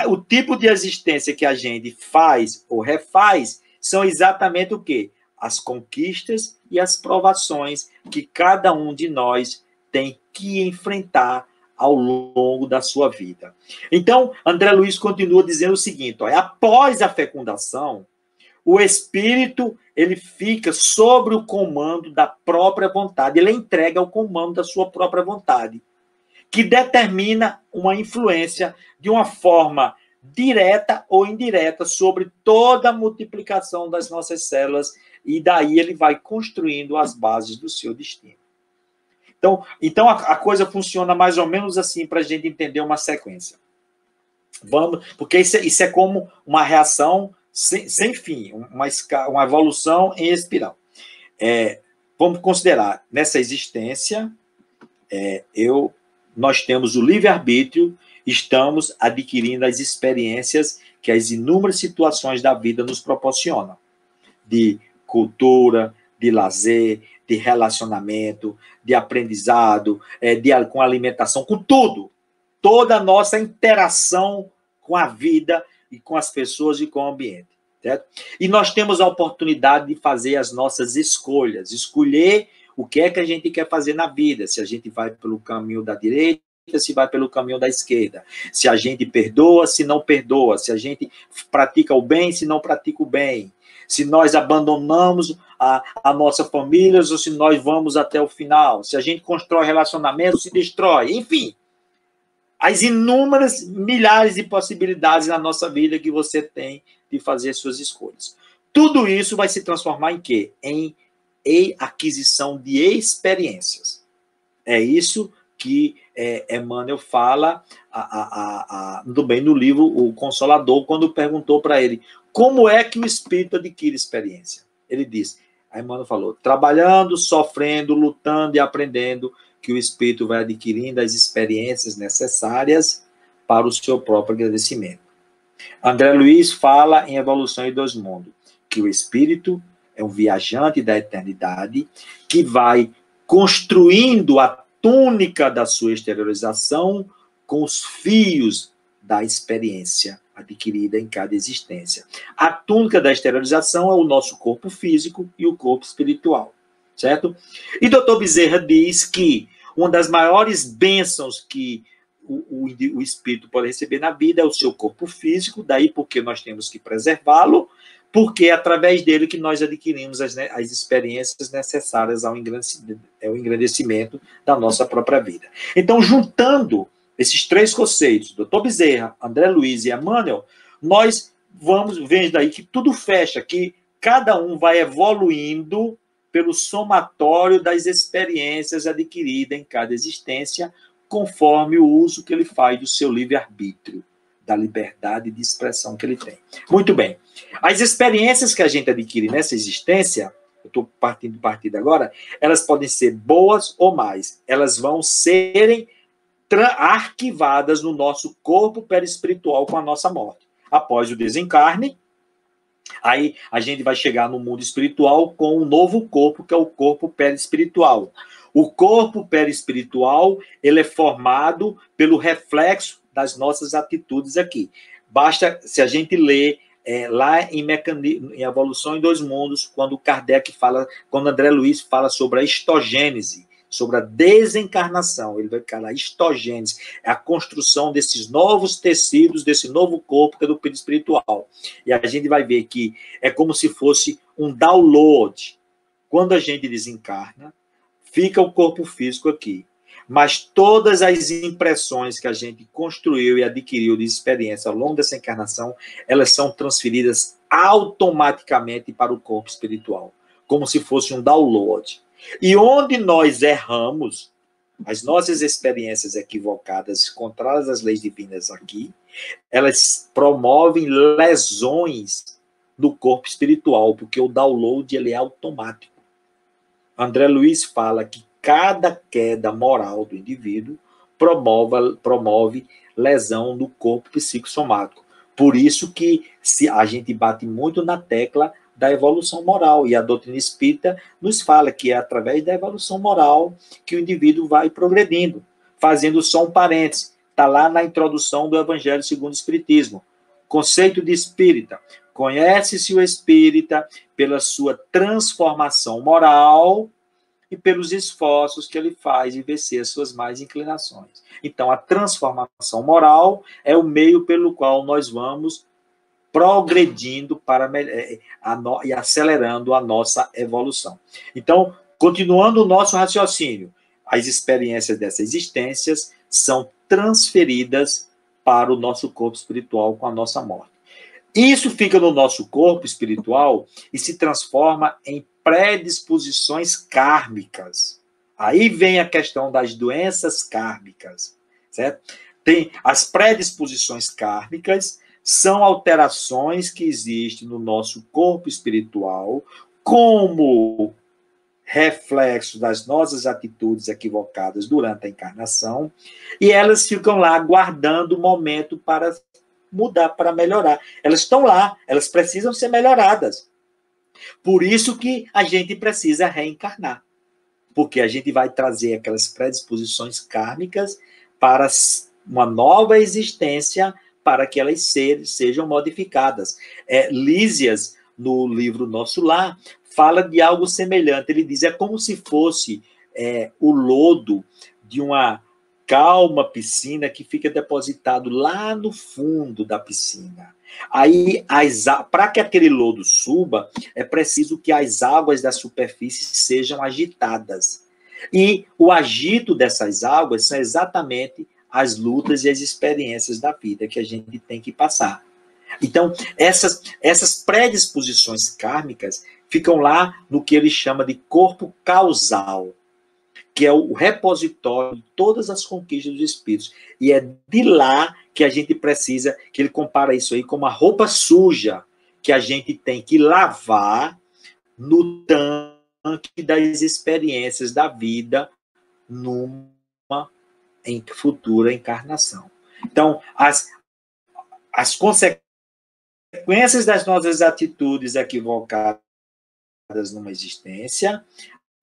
o tipo de existência que a gente faz ou refaz são exatamente o quê? As conquistas e as provações que cada um de nós tem que enfrentar ao longo da sua vida. Então, André Luiz continua dizendo o seguinte, após a fecundação, o espírito ele fica sob o comando da própria vontade, ele entrega o comando da sua própria vontade, que determina uma influência de uma forma direta ou indireta sobre toda a multiplicação das nossas células, e daí ele vai construindo as bases do seu destino. Então a coisa funciona mais ou menos assim para a gente entender uma sequência. Porque isso é como uma reação sem fim, uma evolução em espiral. Vamos considerar, nessa existência, nós temos o livre-arbítrio estamos adquirindo as experiências que as inúmeras situações da vida nos proporcionam, de cultura, de lazer, de relacionamento, de aprendizado, com alimentação, com tudo. Toda a nossa interação com a vida e com as pessoas e com o ambiente. Certo? E nós temos a oportunidade de fazer as nossas escolhas, escolher o que é que a gente quer fazer na vida, se a gente vai pelo caminho da direita, se vai pelo caminho da esquerda, se a gente perdoa, se não perdoa, se a gente pratica o bem, se não pratica o bem, se nós abandonamos a nossa família ou se nós vamos até o final, se a gente constrói relacionamentos, se destrói, enfim, as inúmeras milhares de possibilidades na nossa vida que você tem de fazer suas escolhas. Tudo isso vai se transformar em quê? Em aquisição de experiências. É isso que Emmanuel fala também no livro O Consolador, quando perguntou para ele como é que o espírito adquire experiência. Ele disse, Emmanuel falou, trabalhando, sofrendo, lutando e aprendendo, que o espírito vai adquirindo as experiências necessárias para o seu próprio agradecimento. André Luiz fala em Evolução em Dois Mundos, que o espírito é um viajante da eternidade que vai construindo a túnica da sua exteriorização com os fios da experiência adquirida em cada existência. A túnica da exteriorização é o nosso corpo físico e o corpo espiritual, certo? E Dr. Bezerra diz que uma das maiores bênçãos que o espírito pode receber na vida é o seu corpo físico, daí porque nós temos que preservá-lo, porque é através dele que nós adquirimos as experiências necessárias ao engrandecimento da nossa própria vida. Então, juntando esses três conceitos, Dr. Bezerra, André Luiz e Emmanuel, nós vamos ver daí que tudo fecha, que cada um vai evoluindo pelo somatório das experiências adquiridas em cada existência, conforme o uso que ele faz do seu livre-arbítrio, da liberdade de expressão que ele tem. Muito bem. As experiências que a gente adquire nessa existência, eu estou partindo agora, elas podem ser boas ou más. Elas vão serem arquivadas no nosso corpo perispiritual com a nossa morte. Após o desencarne, aí a gente vai chegar no mundo espiritual com um novo corpo, que é o corpo perispiritual. O corpo perispiritual, ele é formado pelo reflexo das nossas atitudes aqui. Basta, se a gente ler lá em Evolução em Dois Mundos, quando Kardec fala, quando André Luiz fala sobre a histogênese, sobre a desencarnação, ele vai falar histogênese, é a construção desses novos tecidos, desse novo corpo que é do perispiritual. E a gente vai ver que é como se fosse um download. Quando a gente desencarna, fica o corpo físico aqui. Mas todas as impressões que a gente construiu e adquiriu de experiência ao longo dessa encarnação, elas são transferidas automaticamente para o corpo espiritual, como se fosse um download. E onde nós erramos, as nossas experiências equivocadas, contrárias às leis divinas aqui, elas promovem lesões no corpo espiritual, porque o download ele é automático. André Luiz fala que cada queda moral do indivíduo promove lesão no corpo psicossomático. Por isso que a gente bate muito na tecla da evolução moral, e a doutrina espírita nos fala que é através da evolução moral que o indivíduo vai progredindo. Fazendo só um parênteses, está lá na introdução do Evangelho segundo o Espiritismo. Conceito de espírita. Conhece-se o espírita pela sua transformação moral e pelos esforços que ele faz de vencer as suas más inclinações. Então, a transformação moral é o meio pelo qual nós vamos progredindo e acelerando a nossa evolução. Então, continuando o nosso raciocínio, as experiências dessas existências são transferidas para o nosso corpo espiritual com a nossa morte. Isso fica no nosso corpo espiritual e se transforma em predisposições kármicas. Aí vem a questão das doenças kármicas, certo? Tem as predisposições kármicas, são alterações que existem no nosso corpo espiritual como reflexo das nossas atitudes equivocadas durante a encarnação, e elas ficam lá aguardando o momento para mudar, para melhorar. Elas estão lá, elas precisam ser melhoradas. Por isso que a gente precisa reencarnar, porque a gente vai trazer aquelas predisposições kármicas para uma nova existência, para que elas sejam modificadas. Lísias, no livro Nosso Lar, fala de algo semelhante. Ele diz, é como se fosse o lodo de uma calma piscina que fica depositado lá no fundo da piscina. Aí, para que aquele lodo suba, é preciso que as águas da superfície sejam agitadas. E o agito dessas águas são exatamente as lutas e as experiências da vida que a gente tem que passar. Então, essas predisposições kármicas ficam lá no que ele chama de corpo causal, que é o repositório de todas as conquistas dos espíritos. E é de lá que a gente precisa, que ele compara isso aí com uma roupa suja, que a gente tem que lavar no tanque das experiências da vida numa futura encarnação. Então, as consequências das nossas atitudes equivocadas numa existência,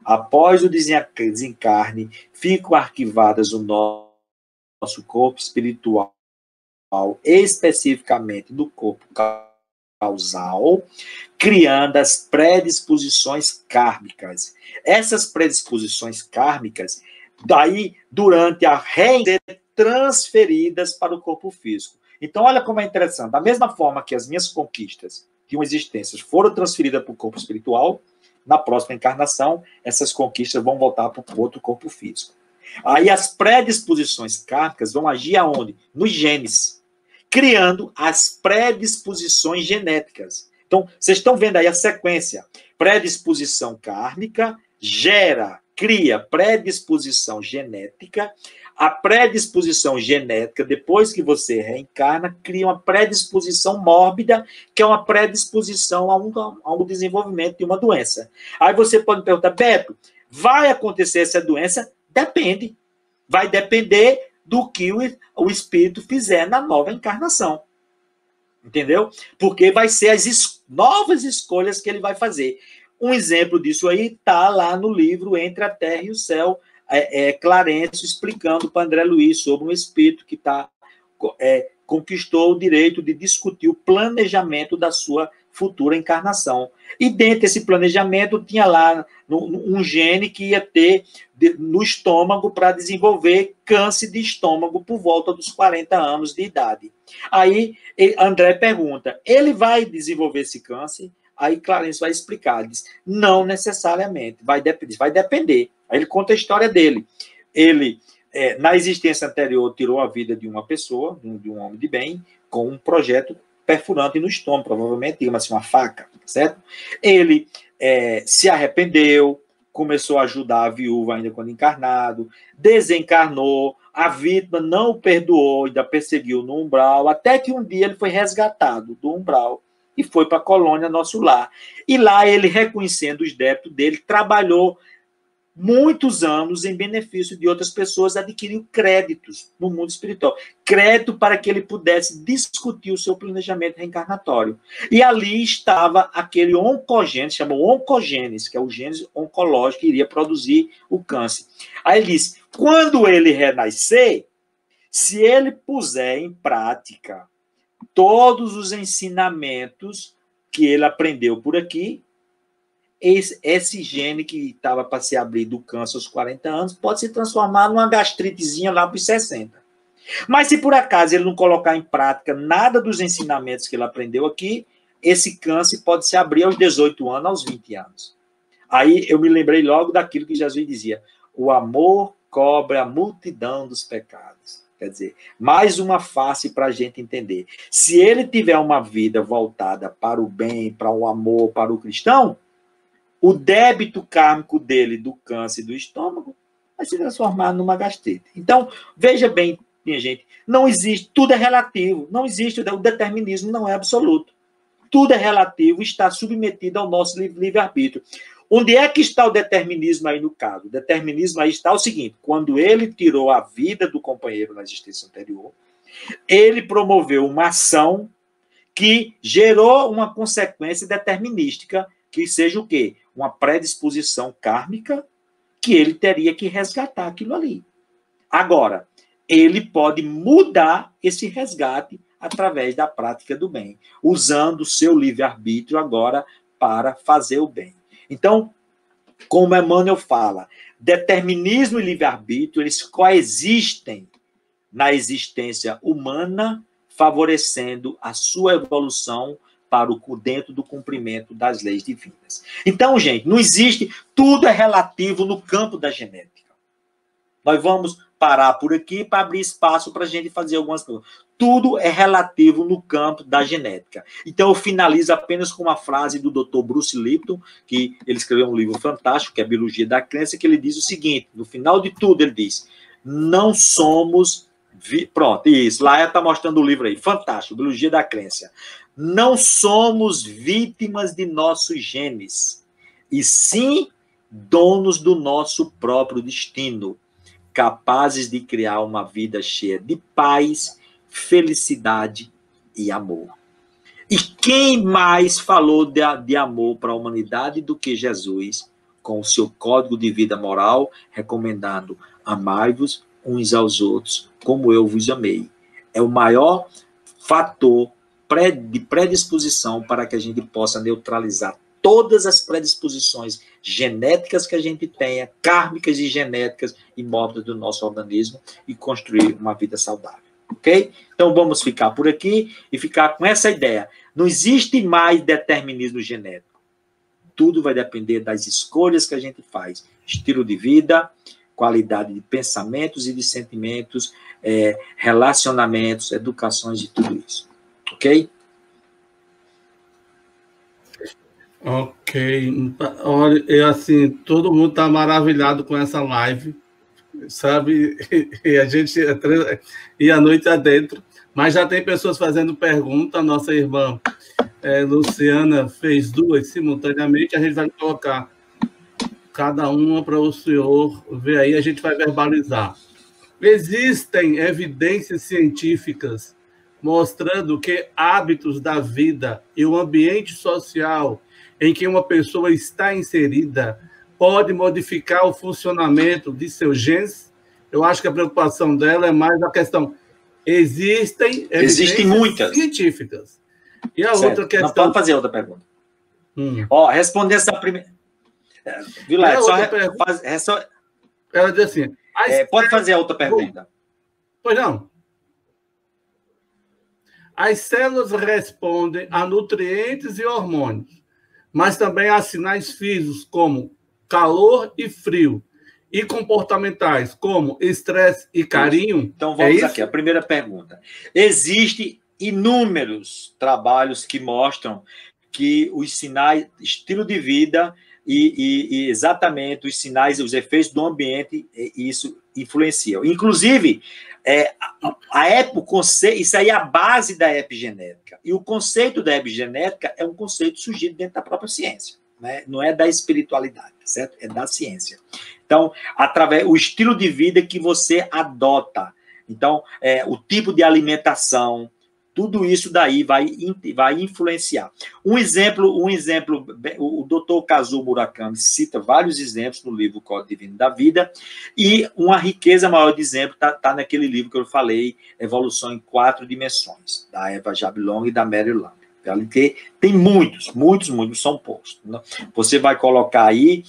após o desencarne, ficam arquivadas no nosso corpo espiritual, especificamente no corpo causal, criando as predisposições kármicas. Essas predisposições kármicas, daí, durante a reencarnação, transferidas para o corpo físico. Então, olha como é interessante. Da mesma forma que as minhas conquistas de uma existência foram transferidas para o corpo espiritual, na próxima encarnação, essas conquistas vão voltar para o outro corpo físico. Aí as predisposições kármicas vão agir aonde? Nos genes, criando as predisposições genéticas. Então, vocês estão vendo aí a sequência. Predisposição kármica cria predisposição genética. A predisposição genética, depois que você reencarna, cria uma predisposição mórbida, que é uma predisposição a um desenvolvimento de uma doença. Aí você pode me perguntar, Beto, vai acontecer essa doença? Depende. Vai depender do que o espírito fizer na nova encarnação. Entendeu? Porque vai ser as novas escolhas que ele vai fazer. Um exemplo disso aí está lá no livro Entre a Terra e o Céu, Clarencio explicando para André Luiz sobre um espírito que conquistou o direito de discutir o planejamento da sua futura encarnação. E dentro desse planejamento tinha lá um gene que ia ter no estômago para desenvolver câncer de estômago por volta dos 40 anos de idade. Aí André pergunta, ele vai desenvolver esse câncer? Aí Clarencio vai explicar, ele diz, não necessariamente, vai depender. Aí ele conta a história dele. Ele, na existência anterior, tirou a vida de uma pessoa, de um homem de bem, com um projeto perfurante no estômago, provavelmente, digamos uma faca, certo? Ele se arrependeu, começou a ajudar a viúva ainda quando encarnado, desencarnou, a vítima não o perdoou, ainda perseguiu no umbral, até que um dia ele foi resgatado do umbral e foi para a colônia Nosso Lar. E lá ele, reconhecendo os débitos dele, trabalhou muitos anos em benefício de outras pessoas, adquiriu créditos no mundo espiritual. Crédito para que ele pudesse discutir o seu planejamento reencarnatório. E ali estava aquele oncogênese, chamou oncogênese, que é o gênese oncológico que iria produzir o câncer. Aí ele disse, quando ele renascer, se ele puser em prática todos os ensinamentos que ele aprendeu por aqui, esse gene que estava para se abrir do câncer aos 40 anos pode se transformar numa gastritezinha lá para os 60. Mas se por acaso ele não colocar em prática nada dos ensinamentos que ele aprendeu aqui, esse câncer pode se abrir aos 18 anos, aos 20 anos. Aí eu me lembrei logo daquilo que Jesus dizia, o amor cobre a multidão dos pecados. Quer dizer, mais uma face para a gente entender. Se ele tiver uma vida voltada para o bem, para o amor, para o cristão, o débito kármico dele do câncer do estômago vai se transformar numa gastrite. Então, veja bem, minha gente, não existe, tudo é relativo, não existe, o determinismo não é absoluto. Tudo é relativo, está submetido ao nosso livre-arbítrio. Onde é que está o determinismo aí no caso? O determinismo aí está o seguinte: quando ele tirou a vida do companheiro na existência anterior, ele promoveu uma ação que gerou uma consequência determinística, que seja o quê? Uma predisposição kármica, que ele teria que resgatar aquilo ali. Agora, ele pode mudar esse resgate através da prática do bem, usando o seu livre-arbítrio agora para fazer o bem. Então, como Emmanuel fala, determinismo e livre-arbítrio, eles coexistem na existência humana, favorecendo a sua evolução para dentro do cumprimento das leis divinas. Então, gente, não existe, tudo é relativo no campo da genética. Nós vamos parar por aqui para abrir espaço para a gente fazer algumas coisas. Tudo é relativo no campo da genética. Então, eu finalizo apenas com uma frase do Dr. Bruce Lipton, que ele escreveu um livro fantástico, que é a Biologia da Crença, que ele diz o seguinte, no final de tudo, ele diz, não somos... Pronto, isso, lá está mostrando o livro aí, fantástico, Biologia da Crença. Não somos vítimas de nossos genes, e sim donos do nosso próprio destino, capazes de criar uma vida cheia de paz, felicidade e amor. E quem mais falou de amor para a humanidade do que Jesus, com o seu código de vida moral, recomendando amai-vos uns aos outros, como eu vos amei. É o maior fator de predisposição para que a gente possa neutralizar todas as predisposições genéticas que a gente tenha, kármicas e genéticas imóveis do nosso organismo e construir uma vida saudável. Ok? Então vamos ficar por aqui e ficar com essa ideia. Não existe mais determinismo genético. Tudo vai depender das escolhas que a gente faz. Estilo de vida, qualidade de pensamentos e de sentimentos, relacionamentos, educações e tudo isso. Ok? Ok. Olha, assim, todo mundo está maravilhado com essa live, sabe? E a gente e a noite adentro. Mas já tem pessoas fazendo pergunta. A nossa irmã Luciana fez 2 simultaneamente. A gente vai colocar cada uma para o senhor ver aí. A gente vai verbalizar. Existem evidências científicas mostrando que hábitos da vida e o ambiente social em que uma pessoa está inserida pode modificar o funcionamento de seus genes? Eu acho que a preocupação dela é mais a questão. Existem muitas científicas. E a certo. outra questão... Não, pode fazer outra pergunta. Responder essa primeira... Vilar, ela diz assim... pode fazer a outra pergunta. Pois não. As células respondem a nutrientes e hormônios, mas também a sinais físicos como calor e frio, e comportamentais como estresse e carinho. Então vamos aqui, a primeira pergunta. Existem inúmeros trabalhos que mostram que os sinais, estilo de vida e exatamente os sinais, os efeitos do ambiente, isso influenciam. Inclusive, isso aí é a base da epigenética. E o conceito da epigenética é um conceito surgido dentro da própria ciência, né? Não é da espiritualidade, certo? É da ciência. Então, o estilo de vida que você adota, então, o tipo de alimentação, tudo isso daí vai influenciar. Um exemplo, o Dr. Kazuo Murakami cita vários exemplos no livro Código Divino da Vida, e uma riqueza maior de exemplo está naquele livro que eu falei, Evolução em 4 Dimensões, da Eva Jablong e da Mary Lamb. Tem muitos, são poucos. Você vai colocar aí,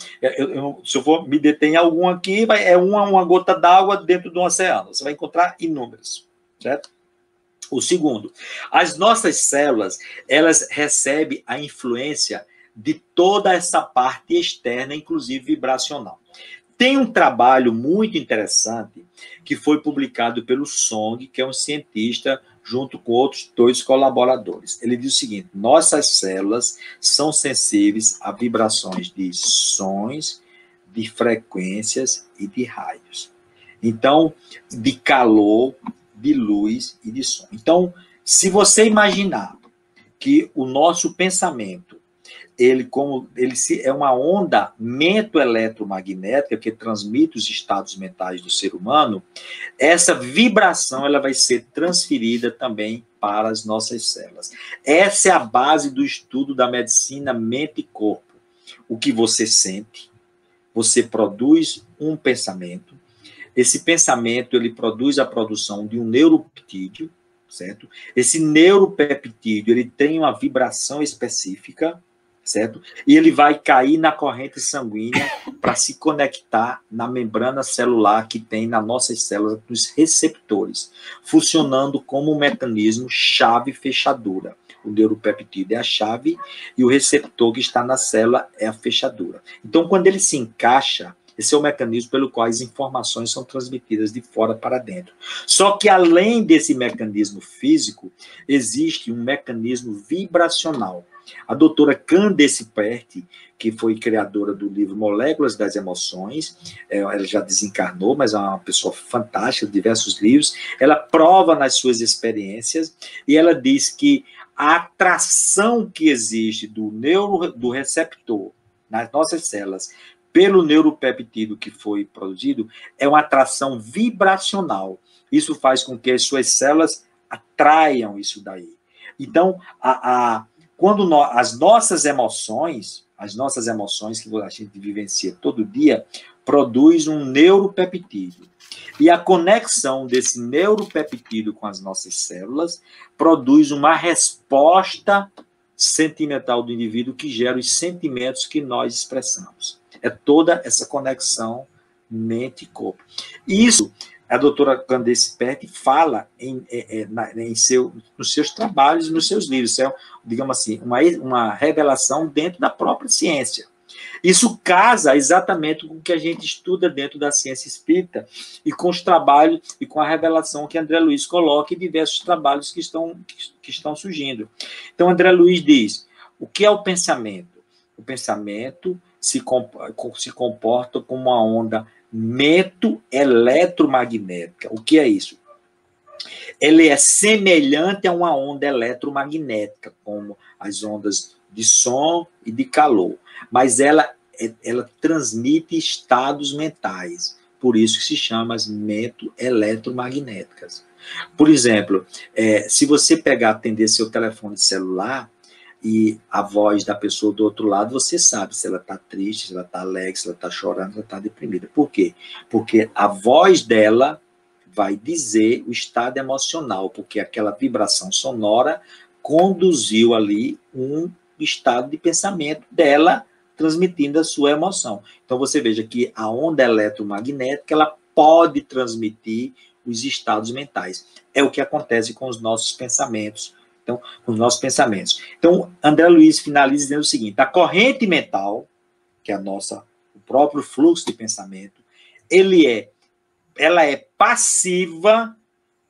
se eu for me deter em algum aqui, uma gota d'água dentro de um oceano. Você vai encontrar inúmeros, certo? O segundo, as nossas células, elas recebem a influência de toda essa parte externa, inclusive vibracional. Tem um trabalho muito interessante que foi publicado pelo Song, que é um cientista, junto com outros 2 colaboradores. Ele diz o seguinte: nossas células são sensíveis a vibrações de sons, de frequências e de raios. Então, de calor, de luz e de som. Então, se você imaginar que o nosso pensamento é uma onda mento-eletromagnética que transmite os estados mentais do ser humano, essa vibração ela vai ser transferida também para as nossas células. Essa é a base do estudo da medicina mente e corpo. O que você sente, você produz um pensamento, esse pensamento ele produz a produção de um neuropeptídeo, certo? Esse neuropeptídeo ele tem uma vibração específica, certo? E ele vai cair na corrente sanguínea para se conectar na membrana celular que tem nas nossas células, nos receptores, funcionando como um mecanismo chave-fechadura. O neuropeptídeo é a chave e o receptor que está na célula é a fechadura. Então, quando ele se encaixa, esse é o mecanismo pelo qual as informações são transmitidas de fora para dentro. Só que, além desse mecanismo físico, existe um mecanismo vibracional. A doutora Candace Pert, que foi criadora do livro Moléculas das Emoções, ela já desencarnou, mas é uma pessoa fantástica, diversos livros, ela prova nas suas experiências e ela diz que a atração que existe do receptor nas nossas células pelo neuropeptídeo que foi produzido é uma atração vibracional. Isso faz com que as suas células atraiam isso daí. Então, quando as nossas emoções que a gente vivencia todo dia, produz um neuropeptídeo. E a conexão desse neuropeptídeo com as nossas células produz uma resposta sentimental do indivíduo que gera os sentimentos que nós expressamos. É toda essa conexão mente e corpo. Isso a doutora Candace Pert fala nos seus trabalhos, nos seus livros. Isso é, digamos assim, uma revelação dentro da própria ciência. Isso casa exatamente com o que a gente estuda dentro da ciência espírita e com os trabalhos e com a revelação que André Luiz coloca em diversos trabalhos que estão surgindo. Então, André Luiz diz, o que é o pensamento? O pensamento se comporta como uma onda mento-eletromagnética. O que é isso? Ele é semelhante a uma onda eletromagnética, como as ondas de som e de calor, mas ela transmite estados mentais, por isso que se chama as mento-eletromagnéticas. Por exemplo, se você atender seu telefone celular e a voz da pessoa do outro lado, você sabe se ela está triste, se ela está alegre, se ela está chorando, se ela está deprimida. Por quê? Porque a voz dela vai dizer o estado emocional, porque aquela vibração sonora conduziu ali um estado de pensamento dela, transmitindo a sua emoção. Então, você veja que a onda eletromagnética, ela pode transmitir os estados mentais. É o que acontece com os nossos pensamentos. Então, com os nossos pensamentos. Então, André Luiz finaliza dizendo o seguinte, a corrente mental, que é o próprio fluxo de pensamento, ela é passiva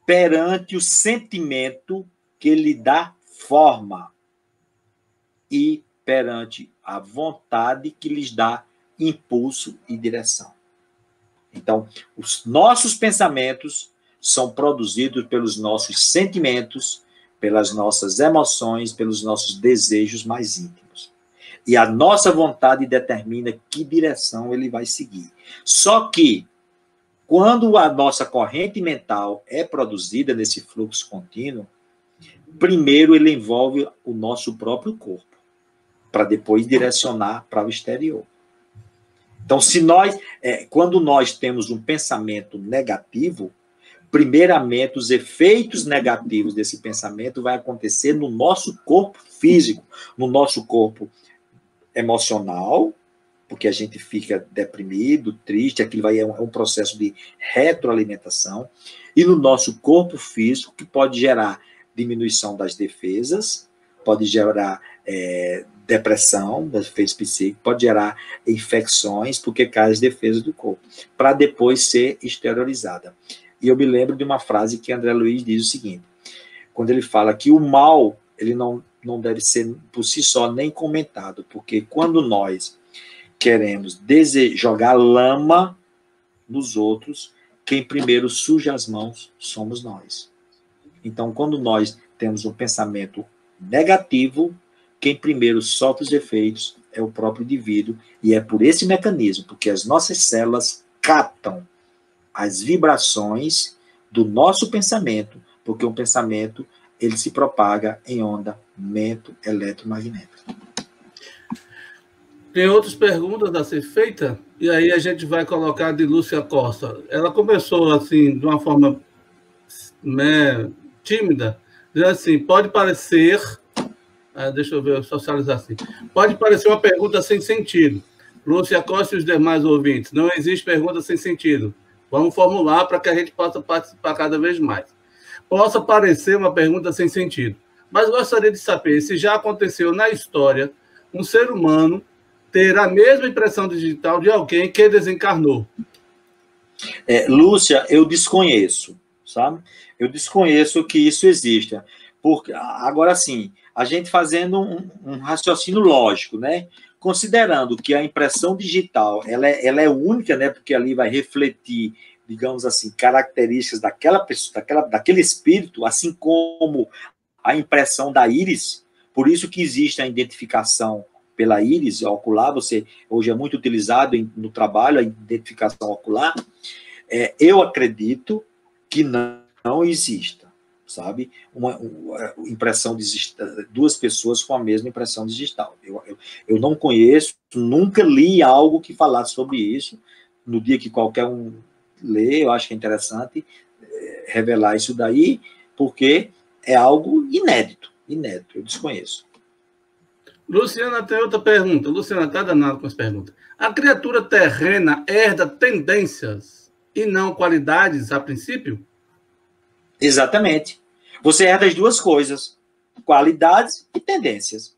perante o sentimento que lhe dá forma e perante a vontade que lhes dá impulso e direção. Então, os nossos pensamentos são produzidos pelos nossos sentimentos, pelas nossas emoções, pelos nossos desejos mais íntimos. E a nossa vontade determina que direção ele vai seguir. Só que, quando a nossa corrente mental é produzida nesse fluxo contínuo, primeiro ele envolve o nosso próprio corpo, para depois direcionar para o exterior. Então, quando nós temos um pensamento negativo, primeiramente, os efeitos negativos desse pensamento vai acontecer no nosso corpo físico, no nosso corpo emocional, porque a gente fica deprimido, triste, aquilo é um processo de retroalimentação, e no nosso corpo físico, que pode gerar diminuição das defesas, pode gerar depressão, das defesas psíquicas, pode gerar infecções, porque cai as defesas do corpo, para depois ser exteriorizada. E eu me lembro de uma frase que André Luiz diz o seguinte, quando ele fala que o mal, ele não deve ser por si só nem comentado, porque quando nós queremos jogar lama nos outros, quem primeiro suja as mãos somos nós. Então, quando nós temos um pensamento negativo, quem primeiro solta os efeitos é o próprio indivíduo, e é por esse mecanismo, porque as nossas células captam as vibrações do nosso pensamento, porque o pensamento ele se propaga em onda eletromagnética. Tem outras perguntas a ser feita, e aí a gente vai colocar de Lúcia Costa. Ela começou assim, de uma forma, né, tímida, dizendo assim, pode parecer, deixa eu ver, socializar assim, pode parecer uma pergunta sem sentido. Lúcia Costa e os demais ouvintes, não existe pergunta sem sentido. Vamos formular para que a gente possa participar cada vez mais. Possa parecer uma pergunta sem sentido, mas gostaria de saber se já aconteceu na história um ser humano ter a mesma impressão digital de alguém que desencarnou. Lúcia, eu desconheço, sabe? Eu desconheço que isso exista. Porque, agora sim, a gente fazendo um raciocínio lógico, né? Considerando que a impressão digital ela é única, né? Porque ali vai refletir, digamos assim, características daquela pessoa, daquele espírito, assim como a impressão da íris. Por isso que existe a identificação pela íris ocular, hoje é muito utilizado no trabalho a identificação ocular. Eu acredito que não exista, sabe? Uma impressão duas pessoas com a mesma impressão digital. Eu não conheço, nunca li algo que falasse sobre isso. No dia que qualquer um lê, eu acho que é interessante revelar isso daí, porque é algo inédito, eu desconheço. Luciana tem outra pergunta. Luciana está danada com as perguntas. A criatura terrena herda tendências e não qualidades a princípio? Exatamente. Você herda as duas coisas, qualidades e tendências.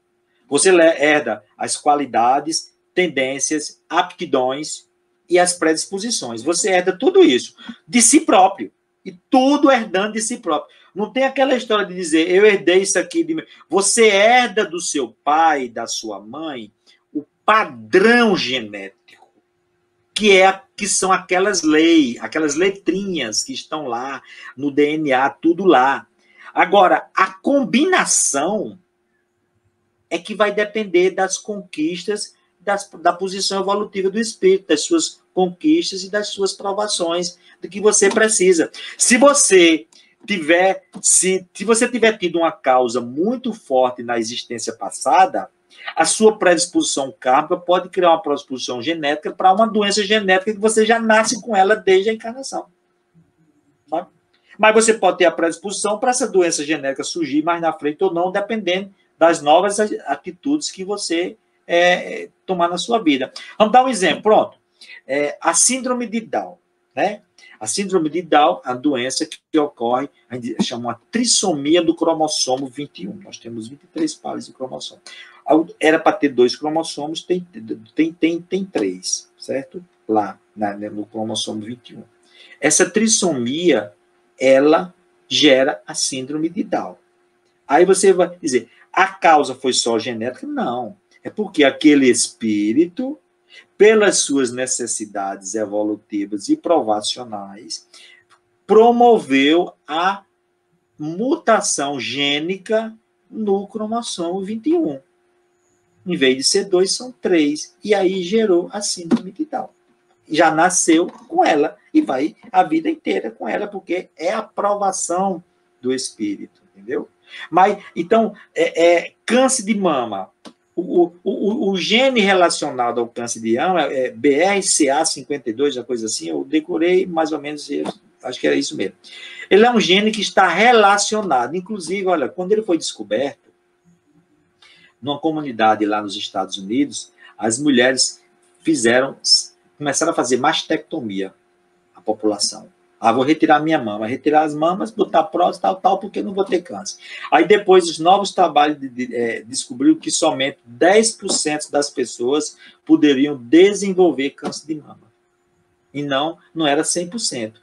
Você herda as qualidades, tendências, aptidões e as predisposições. Você herda tudo isso de si próprio. E tudo herdando de si próprio. Não tem aquela história de dizer, eu herdei isso aqui de mim. Você herda do seu pai, da sua mãe, o padrão genético, que são aquelas leis, aquelas letrinhas que estão lá no DNA, tudo lá. Agora, a combinação é que vai depender das conquistas, da posição evolutiva do espírito, das suas conquistas e das suas provações, do que você precisa. Se você tiver tido uma causa muito forte na existência passada, a sua predisposição kármica pode criar uma predisposição genética para uma doença genética que você já nasce com ela desde a encarnação. Sabe? Mas você pode ter a predisposição para essa doença genética surgir mais na frente ou não, dependendo das novas atitudes que você tomar na sua vida. Vamos dar um exemplo. Pronto. A síndrome de Down, né? A síndrome de Down é a doença que ocorre, a gente chama uma trissomia do cromossomo 21. Nós temos 23 pares de cromossomo. Era para ter 2 cromossomos, tem 3, certo? Lá, no cromossomo 21. Essa trissomia, ela gera a síndrome de Down. Aí você vai dizer, a causa foi só genética? Não. É porque aquele espírito, pelas suas necessidades evolutivas e provacionais, promoveu a mutação gênica no cromossomo 21. Em vez de ser 2, são 3. E aí gerou a síndrome de Down. Já nasceu com ela e vai a vida inteira com ela, porque é a aprovação do espírito, entendeu? Mas, então, câncer de mama. O gene relacionado ao câncer de mama é BRCA52, uma coisa assim, eu decorei mais ou menos, acho que era isso mesmo. Ele é um gene que está relacionado, inclusive, olha, quando ele foi descoberto, numa comunidade lá nos Estados Unidos, as mulheres começaram a fazer mastectomia, a população. Vou retirar minha mama, retirar as mamas, botar próstata, tal, porque não vou ter câncer. Aí depois os novos trabalhos descobriram que somente 10% das pessoas poderiam desenvolver câncer de mama. E não era 100%.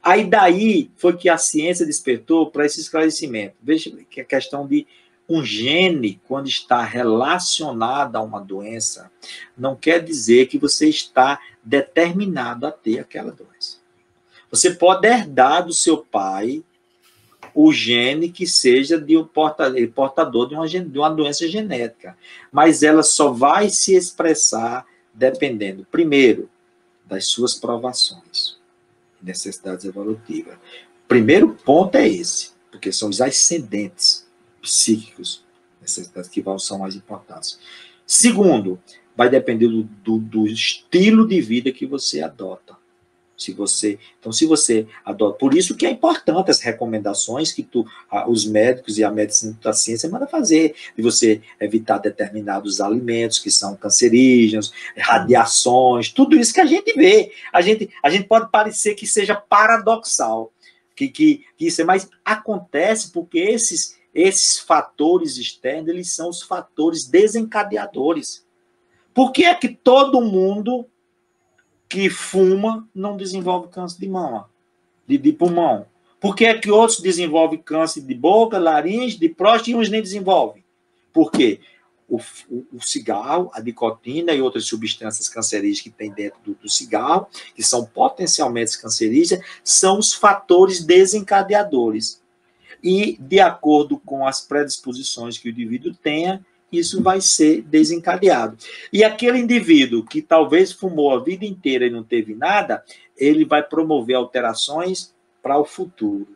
Aí daí foi que a ciência despertou para esse esclarecimento. Veja que a questão de um gene, quando está relacionado a uma doença, não quer dizer que você está determinado a ter aquela doença. Você pode herdar do seu pai o gene que seja portador de uma doença genética. Mas ela só vai se expressar dependendo, primeiro, das suas provações, necessidades evolutivas. O primeiro ponto é esse, porque são os ascendentes psíquicos, necessidades que são mais importantes. Segundo, vai depender do estilo de vida que você adota. Se você adota, por isso que é importante as recomendações que os médicos e a medicina da ciência mandam fazer, de você evitar determinados alimentos que são cancerígenos, radiações, tudo isso que a gente vê. A gente pode parecer que seja paradoxal, que isso, mas acontece porque esses fatores externos, eles são os fatores desencadeadores. Por que é que todo mundo que fuma não desenvolve câncer de mama, de pulmão? Por que é que outros desenvolvem câncer de boca, laringe, de próstata e uns nem desenvolvem? Por quê? O cigarro, a nicotina e outras substâncias cancerígenas que tem dentro do cigarro, que são potencialmente cancerígenas, são os fatores desencadeadores. E, de acordo com as predisposições que o indivíduo tenha, isso vai ser desencadeado. E aquele indivíduo que talvez fumou a vida inteira e não teve nada, ele vai promover alterações para o futuro.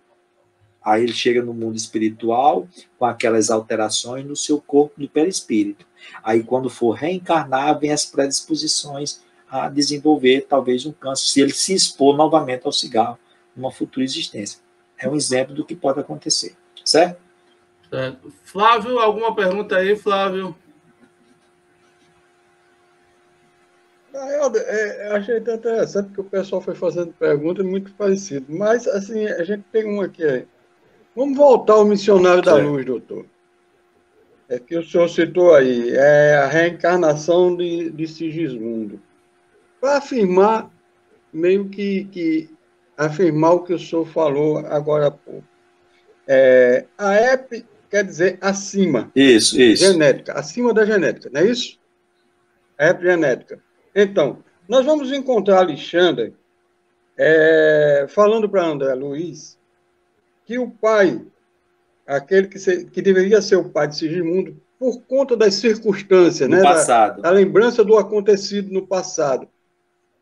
Aí ele chega no mundo espiritual com aquelas alterações no seu corpo, no perispírito. Aí, quando for reencarnar, vem as predisposições a desenvolver talvez um câncer, se ele se expor novamente ao cigarro numa futura existência. É um exemplo do que pode acontecer, certo? Certo. Flávio, alguma pergunta aí, Flávio? Achei até interessante que o pessoal foi fazendo perguntas muito parecidas, mas assim, a gente tem uma aqui. Vamos voltar ao missionário da luz, doutor. É que o senhor citou aí, é a reencarnação de Sigismundo. Para afirmar, meio que afirmar o que o senhor falou agora há pouco. A EP quer dizer acima. Isso. Genética, acima da genética, não é isso? A epigenética. Então, nós vamos encontrar Alexandre falando para André Luiz que o pai, aquele que deveria ser o pai de Sigismundo, por conta das circunstâncias, no passado. Da lembrança do acontecido no passado.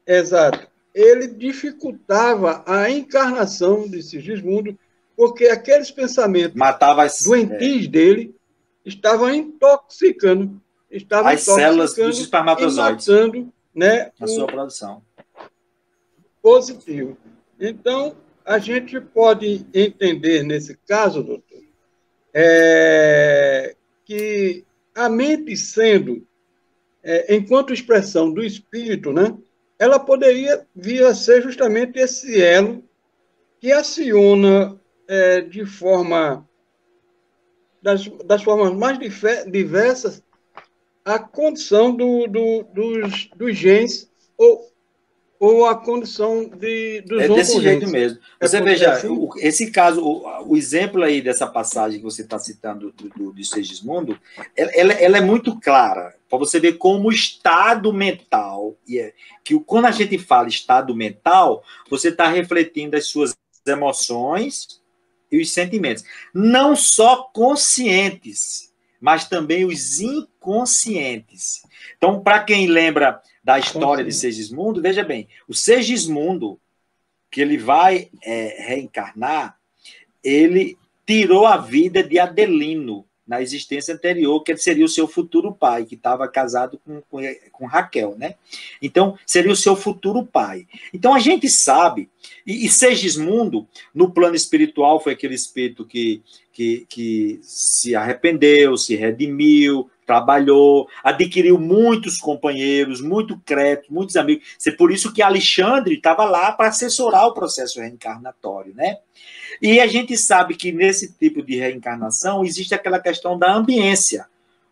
Exato. Ele dificultava a encarnação de Sigismundo, porque aqueles pensamentos doentios dele estavam intoxicando as células dos espermatozoides, matando, né, a sua produção. Positivo. Então, a gente pode entender, nesse caso, doutor, que a mente sendo, enquanto expressão do espírito, né, ela poderia vir a ser justamente esse elo que aciona de forma, das formas mais diversas, a condição dos genes ou a condição dos oncogenes. Desse jeito mesmo. Você veja, assim? Esse caso, o exemplo aí dessa passagem que você está citando do Sigismundo, ela é muito clara, para você ver como o estado mental, que quando a gente fala estado mental, você está refletindo as suas emoções e os sentimentos. Não só conscientes, mas também os inconscientes. Então, para quem lembra da história de Sigismundo, veja bem, o Sigismundo, que ele vai reencarnar, ele tirou a vida de Adelino na existência anterior, que seria o seu futuro pai, que estava casado com Raquel, né? Então, seria o seu futuro pai. Então, a gente sabe, e Sigismundo, no plano espiritual, foi aquele espírito que se arrependeu, se redimiu, trabalhou, adquiriu muitos companheiros, muito crédito, muitos amigos. É por isso que Alexandre estava lá para assessorar o processo reencarnatório, né? E a gente sabe que nesse tipo de reencarnação existe aquela questão da ambiência.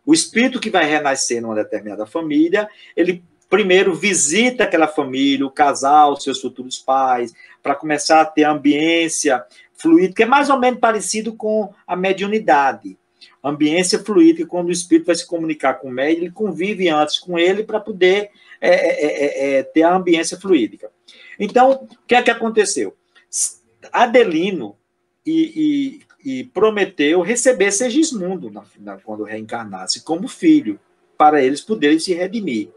O espírito que vai renascer numa determinada família, ele primeiro visita aquela família, o casal, seus futuros pais, para começar a ter ambiência fluida, que é mais ou menos parecido com a mediunidade. Ambiência fluídica, quando o espírito vai se comunicar com o médium, ele convive antes com ele para poder ter a ambiência fluídica. Então, o que é que aconteceu? Adelino e e prometeu receber Segismundo quando reencarnasse como filho, para eles poderem se redimir.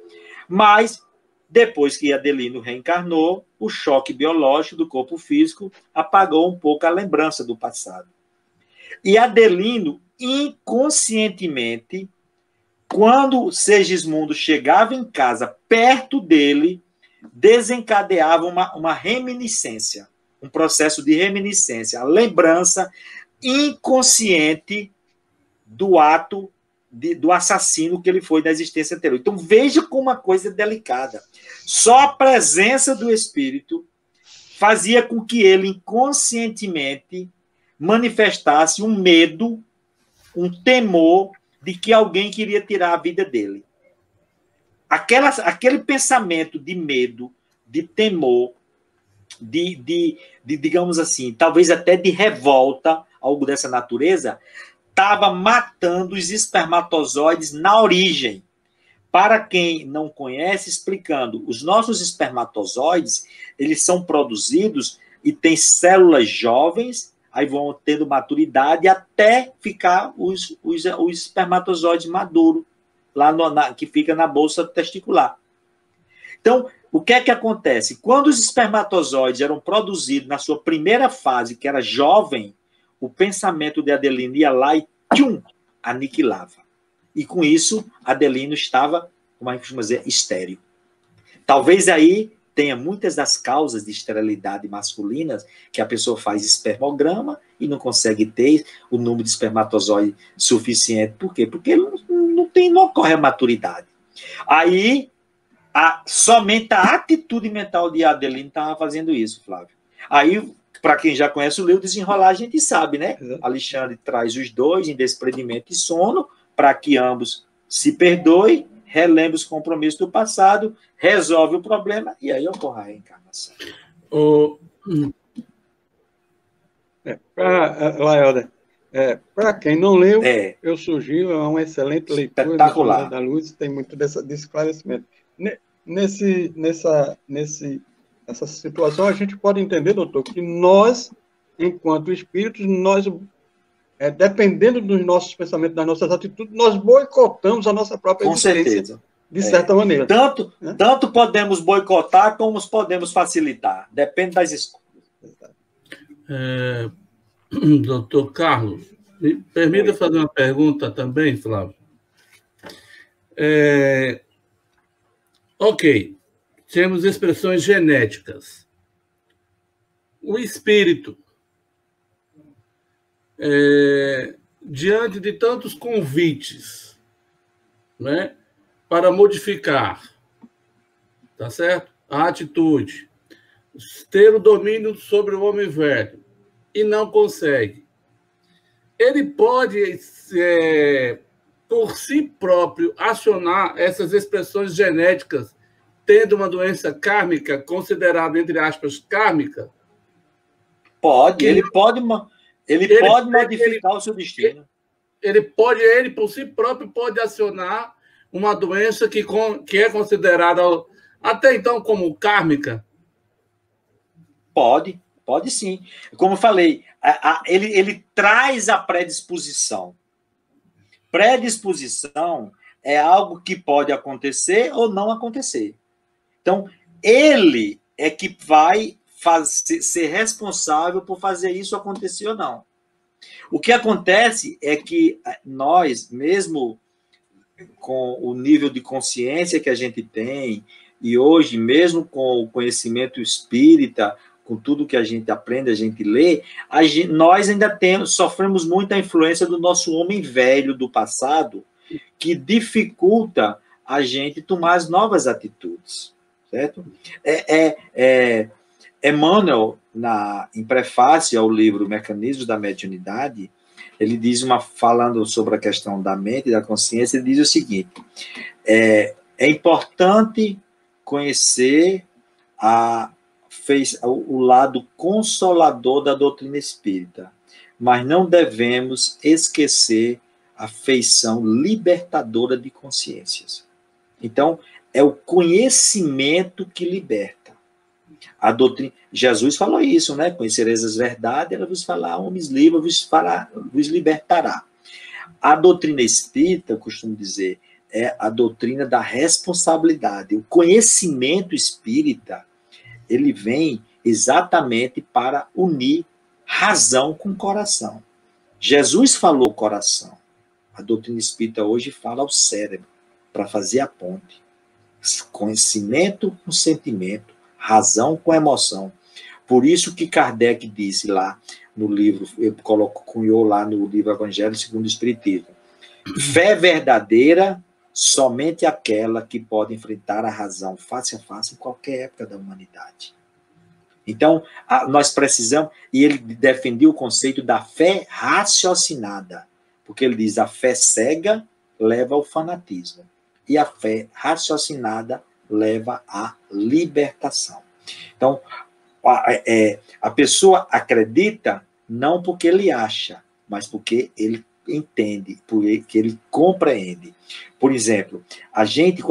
Mas, depois que Adelino reencarnou, o choque biológico do corpo físico apagou um pouco a lembrança do passado. E Adelino, inconscientemente, quando Segismundo chegava em casa, perto dele, desencadeava uma reminiscência, um processo de reminiscência, a lembrança inconsciente do ato do assassino que ele foi na existência anterior. Então, veja como uma coisa delicada. Só a presença do espírito fazia com que ele inconscientemente manifestasse um medo, um temor de que alguém queria tirar a vida dele. Aquele pensamento de medo, de temor, de, digamos assim, talvez até de revolta, algo dessa natureza, estava matando os espermatozoides na origem. Para quem não conhece, explicando, os nossos espermatozoides, eles são produzidos e têm células jovens, aí vão tendo maturidade até ficar os espermatozoides maduros, lá que fica na bolsa testicular. Então, o que é que acontece? Quando os espermatozoides eram produzidos na sua primeira fase, que era jovem, o pensamento de Adelino ia lá e aniquilava. E com isso, Adelino estava, como a gente costuma dizer, estéril. Talvez aí tenha muitas das causas de esterilidade masculinas, que a pessoa faz espermograma e não consegue ter o número de espermatozoide suficiente. Por quê? Porque não ocorre a maturidade. Aí, somente a atitude mental de Adelino estava fazendo isso, Flávio. Aí, para quem já conhece o livro Desenrolar, a gente sabe, né? Alexandre traz os dois em desprendimento e sono, para que ambos se perdoem, relembre os compromissos do passado, resolve o problema e aí ocorre a reencarnação. Laelda, para quem não leu, eu sugiro, é uma excelente leitura. Espetacular. Da Luz, tem muito desse esclarecimento. Nessa situação, a gente pode entender, doutor, que nós, enquanto espíritos, dependendo dos nossos pensamentos, das nossas atitudes, nós boicotamos a nossa própria existência. Com certeza. De certa maneira. Tanto podemos boicotar como podemos facilitar. Depende das escolhas. Doutor Carlos, me permita fazer uma pergunta também, Flávio. Ok, temos expressões genéticas. O espírito, diante de tantos convites, né, para modificar, tá certo? A atitude, ter o domínio sobre o homem velho, e não consegue. Ele pode, por si próprio, acionar essas expressões genéticas, tendo uma doença kármica, considerada, entre aspas, kármica? Pode, ele pode modificar o seu destino. Ele, por si próprio, pode acionar uma doença que é considerada, até então, como kármica? Pode sim. Como eu falei, ele traz a predisposição. Predisposição é algo que pode acontecer ou não acontecer. Então, ele é que vai ser responsável por fazer isso acontecer ou não. O que acontece é que nós, mesmo com o nível de consciência que a gente tem, e hoje, mesmo com o conhecimento espírita, com tudo que a gente aprende, a gente lê, nós ainda sofremos muita influência do nosso homem velho do passado, que dificulta a gente tomar as novas atitudes, certo? Emmanuel, em prefácio ao livro Mecanismos da Mediunidade, ele diz, falando sobre a questão da mente e da consciência, ele diz o seguinte: é importante conhecer o lado consolador da doutrina espírita, mas não devemos esquecer a feição libertadora de consciências. Então, é o conhecimento que liberta. A doutrina, Jesus falou isso, né? Conhecereis as verdades, ela vos falar, homens livres, vos libertará. A doutrina espírita, eu costumo dizer, é a doutrina da responsabilidade. O conhecimento espírita, ele vem exatamente para unir razão com coração. Jesus falou coração. A doutrina espírita hoje fala ao cérebro, para fazer a ponte. Conhecimento com sentimento, razão com emoção. Por isso que Kardec disse lá no livro, eu cunhou lá no livro Evangelho segundo o Espiritismo, fé verdadeira, somente aquela que pode enfrentar a razão face a face em qualquer época da humanidade. Então, nós precisamos, e ele defendia o conceito da fé raciocinada, porque ele diz, a fé cega leva ao fanatismo, e a fé raciocinada leva à libertação. Então, a pessoa acredita não porque ele acha, mas porque ele entende, porque ele compreende. Por exemplo, a gente,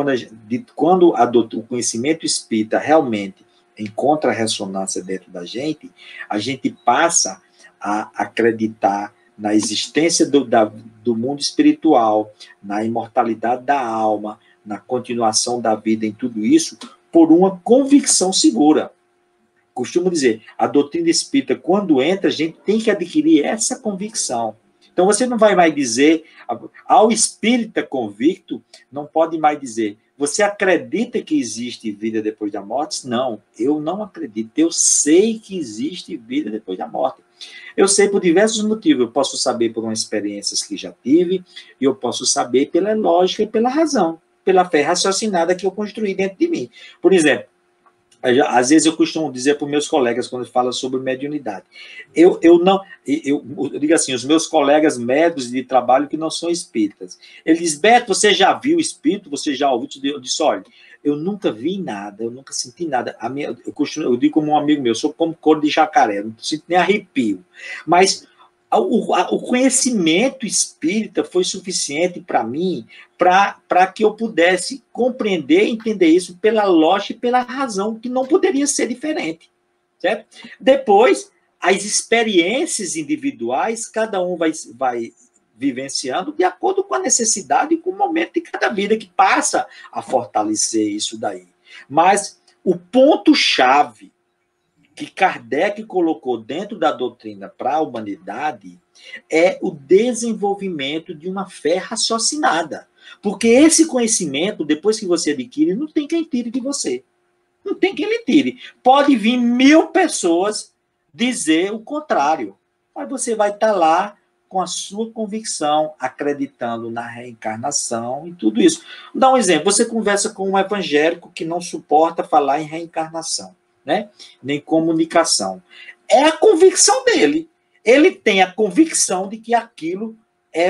quando o conhecimento espírita realmente encontra ressonância dentro da gente, a gente passa a acreditar na existência do mundo espiritual, na imortalidade da alma, na continuação da vida, em tudo isso, por uma convicção segura. Costumo dizer, a doutrina espírita, quando entra, a gente tem que adquirir essa convicção. Então, você não vai mais dizer, ao espírita convicto, não pode mais dizer, você acredita que existe vida depois da morte? Não, eu não acredito, eu sei que existe vida depois da morte. Eu sei por diversos motivos, eu posso saber por umas experiências que já tive, e eu posso saber pela lógica e pela razão, pela fé raciocinada que eu construí dentro de mim. Por exemplo, às vezes eu costumo dizer para os meus colegas, quando falo sobre mediunidade, eu digo assim, os meus colegas médicos de trabalho que não são espíritas, eles dizem, Beto, você já viu espírito? Você já ouviu? Eu disse, olha, eu nunca vi nada, eu nunca senti nada. Eu digo como um amigo meu, eu sou como couro de jacaré, não sinto nem arrepio. Mas o conhecimento espírita foi suficiente para mim, para que eu pudesse compreender e entender isso pela lógica e pela razão, que não poderia ser diferente. Certo? Depois, as experiências individuais, cada um vai vivenciando de acordo com a necessidade e com o momento de cada vida, que passa a fortalecer isso daí. Mas o ponto-chave que Kardec colocou dentro da doutrina para a humanidade é o desenvolvimento de uma fé raciocinada. Porque esse conhecimento, depois que você adquire, não tem quem tire de você. Não tem quem lhe tire. Pode vir 1000 pessoas dizer o contrário. Mas você vai estar lá com a sua convicção, acreditando na reencarnação e tudo isso. Vou dar um exemplo. Você conversa com um evangélico que não suporta falar em reencarnação, né? Nem comunicação. É a convicção dele. Ele tem a convicção de que aquilo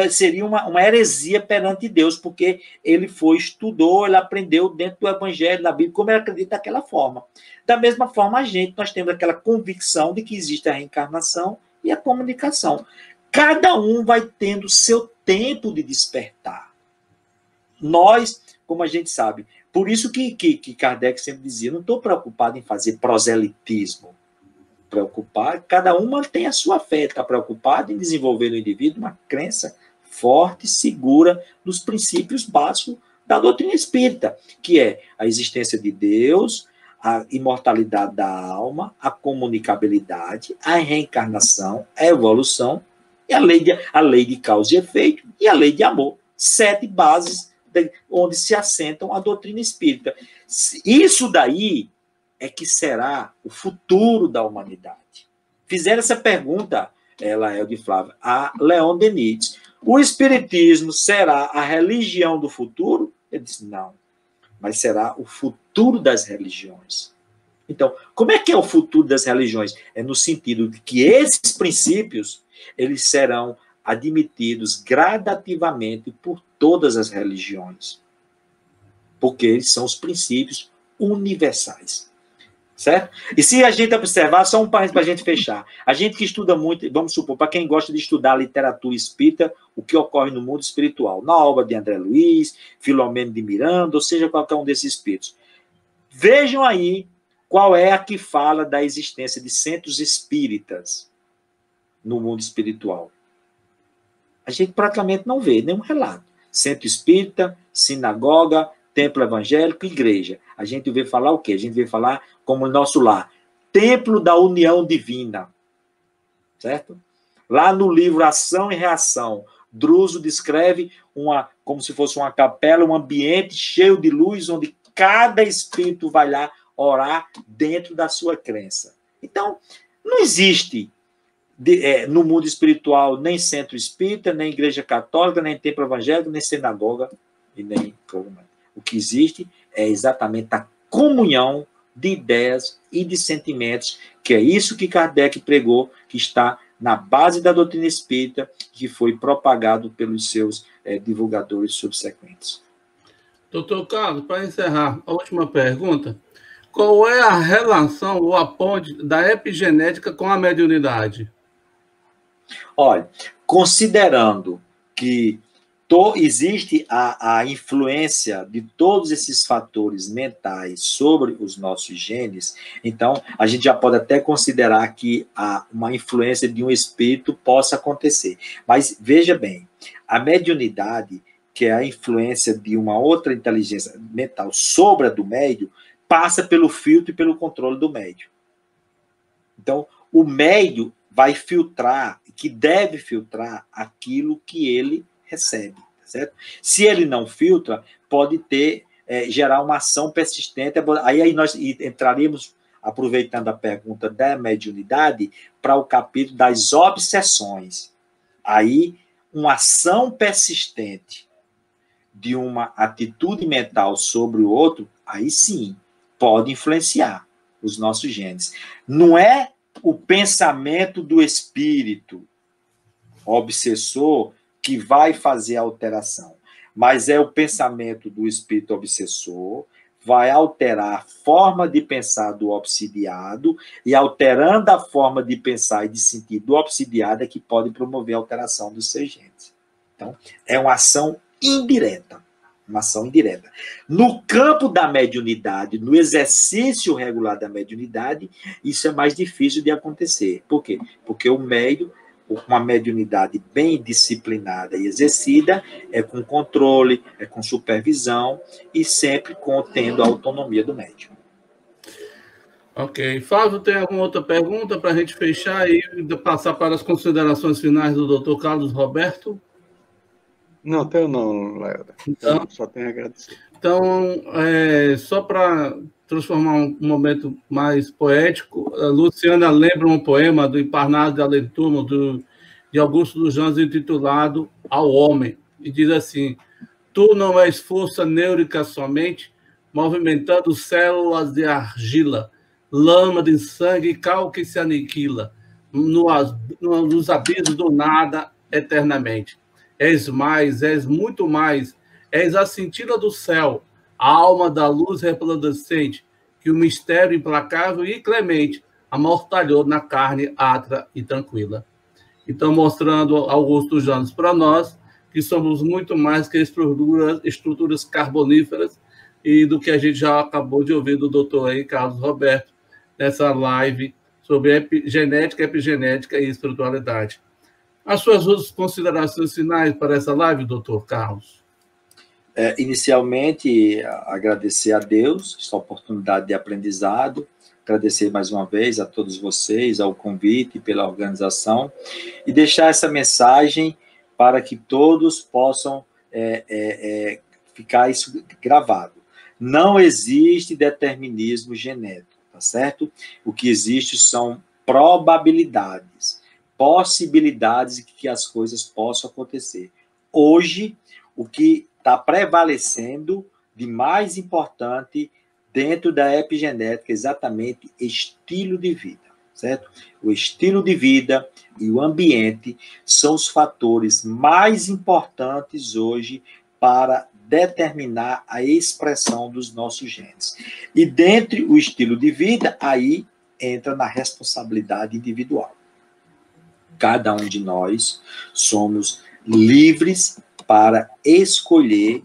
seria uma heresia perante Deus, porque ele estudou, ele aprendeu dentro do Evangelho, da Bíblia, como ele acredita daquela forma. Da mesma forma, nós temos aquela convicção de que existe a reencarnação e a comunicação. Cada um vai tendo seu tempo de despertar. Nós, como a gente sabe, por isso que Kardec sempre dizia, não estou preocupado em fazer proselitismo. Cada um mantém a sua fé, está preocupado em desenvolver no indivíduo uma crença forte, segura, nos princípios básicos da doutrina espírita, que é a existência de Deus, a imortalidade da alma, a comunicabilidade, a reencarnação, a evolução, e a lei de causa e efeito e a lei de amor. 7 bases onde se assentam a doutrina espírita. Isso daí é que será o futuro da humanidade. Fizeram essa pergunta, Lael de Flávia, a Leon Denis. O espiritismo será a religião do futuro? Ele disse, não, mas será o futuro das religiões. Então, como é que é o futuro das religiões? É no sentido de que esses princípios, eles serão admitidos gradativamente por todas as religiões, porque eles são os princípios universais. Certo? E se a gente observar, só um parênteses para a gente fechar, a gente que estuda muito, vamos supor, para quem gosta de estudar literatura espírita, o que ocorre no mundo espiritual, na obra de André Luiz, Filomeno de Miranda, ou seja, qualquer um desses espíritos. Vejam aí qual é a que fala da existência de centros espíritas no mundo espiritual? A gente praticamente não vê nenhum relato. Centro espírita, sinagoga, templo evangélico, igreja. A gente vê falar o quê? A gente vê falar como o nosso lar. Templo da união divina. Certo? Lá no livro Ação e Reação, Druso descreve como se fosse uma capela, um ambiente cheio de luz, onde cada espírito vai lá orar dentro da sua crença. Então, não existe no mundo espiritual nem centro espírita, nem igreja católica, nem templo evangélico, nem sinagoga, e nem... O que existe é exatamente a comunhão de ideias e de sentimentos, que é isso que Kardec pregou, que está na base da doutrina espírita, que foi propagado pelos seus divulgadores subsequentes. Doutor Carlos, para encerrar, a última pergunta. Qual é a relação ou a ponte da epigenética com a mediunidade? Olha, considerando que existe a influência de todos esses fatores mentais sobre os nossos genes, então a gente já pode até considerar que uma influência de um espírito possa acontecer. Mas veja bem, a mediunidade, que é a influência de uma outra inteligência mental sobre a do médium, passa pelo filtro e pelo controle do médium. Então, o médium vai filtrar, que deve filtrar aquilo que ele recebe, certo? Se ele não filtra, pode gerar uma ação persistente. Aí nós entraríamos, aproveitando a pergunta da mediunidade, para o capítulo das obsessões. Aí, uma ação persistente de uma atitude mental sobre o outro, aí sim, pode influenciar os nossos genes. Não é o pensamento do espírito obsessor que vai fazer a alteração, mas é o pensamento do espírito obsessor, vai alterar a forma de pensar do obsidiado, e alterando a forma de pensar e de sentir do obsidiado é que pode promover a alteração dos seus genes. Então, é uma ação indireta. Uma ação indireta. No campo da mediunidade, no exercício regular da mediunidade, isso é mais difícil de acontecer. Por quê? Porque o médium, com uma mediunidade bem disciplinada e exercida, é com controle, é com supervisão e sempre contendo a autonomia do médium. Ok. Flávio, tem alguma outra pergunta para a gente fechar e passar para as considerações finais do Dr. Carlos Roberto? Não, tenho não, Léo. Então, só tenho a agradecer. Então, só para transformar um momento mais poético, a Luciana lembra um poema do Emparnado de Além Turmo, de Augusto dos Anjos, intitulado Ao Homem, e diz assim: tu não és força neurica somente, movimentando células de argila, lama de sangue e cal que se aniquila, nos abismos do nada eternamente. És mais, és muito mais, és a cintila do céu, a alma da luz resplandecente, que o mistério implacável e clemente amortalhou na carne atra e tranquila. Então, mostrando Augusto dos Anjos para nós, que somos muito mais que estruturas carboníferas, e do que a gente já acabou de ouvir do doutor aí, Carlos Roberto, nessa live sobre genética, epigenética e espiritualidade. As suas considerações finais para essa live, doutor Carlos? Inicialmente, agradecer a Deus essa oportunidade de aprendizado, agradecer mais uma vez a todos vocês, ao convite, pela organização, e deixar essa mensagem para que todos possam ficar isso gravado. Não existe determinismo genético, tá certo? O que existe são probabilidades, possibilidades de que as coisas possam acontecer. Hoje, o que está prevalecendo de mais importante dentro da epigenética é exatamente estilo de vida, certo? O estilo de vida e o ambiente são os fatores mais importantes hoje para determinar a expressão dos nossos genes. E dentre o estilo de vida, aí entra na responsabilidade individual. Cada um de nós somos livres para escolher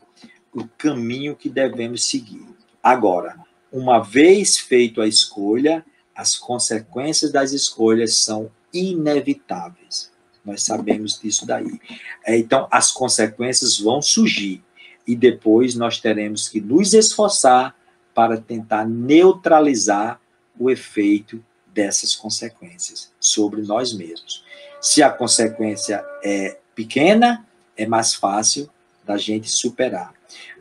o caminho que devemos seguir. Agora, uma vez feito a escolha, as consequências das escolhas são inevitáveis. Nós sabemos disso daí. Então, as consequências vão surgir. E depois nós teremos que nos esforçar para tentar neutralizar o efeito dessas consequências sobre nós mesmos. Se a consequência é pequena, é mais fácil da gente superar.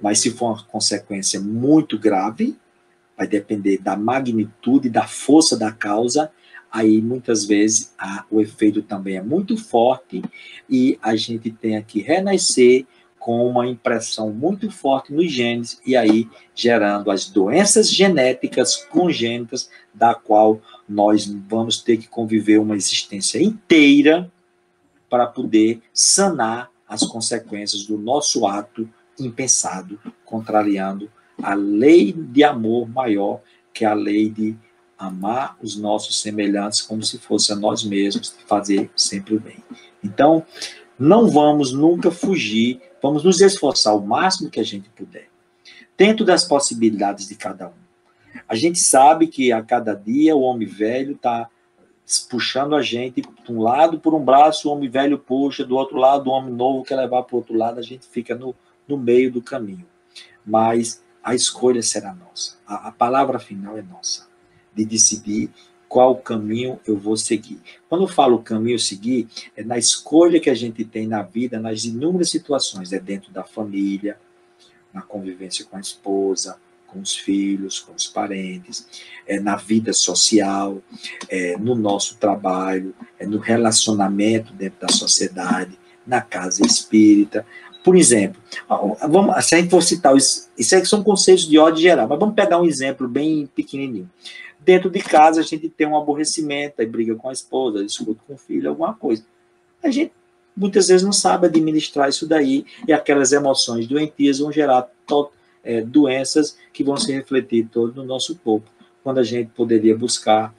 Mas se for uma consequência muito grave, vai depender da magnitude, da força da causa, aí muitas vezes o efeito também é muito forte e a gente tem que renascer com uma impressão muito forte nos genes e aí gerando as doenças genéticas congênitas da qual nós vamos ter que conviver uma existência inteira para poder sanar as consequências do nosso ato impensado, contrariando a lei de amor maior, que é a lei de amar os nossos semelhantes como se fosse a nós mesmos, fazer sempre o bem. Então, não vamos nunca fugir, vamos nos esforçar o máximo que a gente puder, dentro das possibilidades de cada um. A gente sabe que a cada dia o homem velho está puxando a gente de um lado por um braço, o homem velho puxa, do outro lado o homem novo quer levar para o outro lado, a gente fica no meio do caminho. Mas a escolha será nossa. A palavra final é nossa, de decidir qual caminho eu vou seguir. Quando eu falo caminho seguir, é na escolha que a gente tem na vida, nas inúmeras situações, é dentro da família, na convivência com a esposa, com os filhos, com os parentes, na vida social, no nosso trabalho, no relacionamento dentro da sociedade, na casa espírita. Por exemplo, se a gente for citar, isso aí são conceitos de ordem geral, mas vamos pegar um exemplo bem pequenininho. Dentro de casa, a gente tem um aborrecimento, aí briga com a esposa, discute com o filho, alguma coisa. A gente muitas vezes não sabe administrar isso daí, e aquelas emoções doentias vão gerar doenças que vão se refletir todo no nosso corpo, quando a gente poderia buscar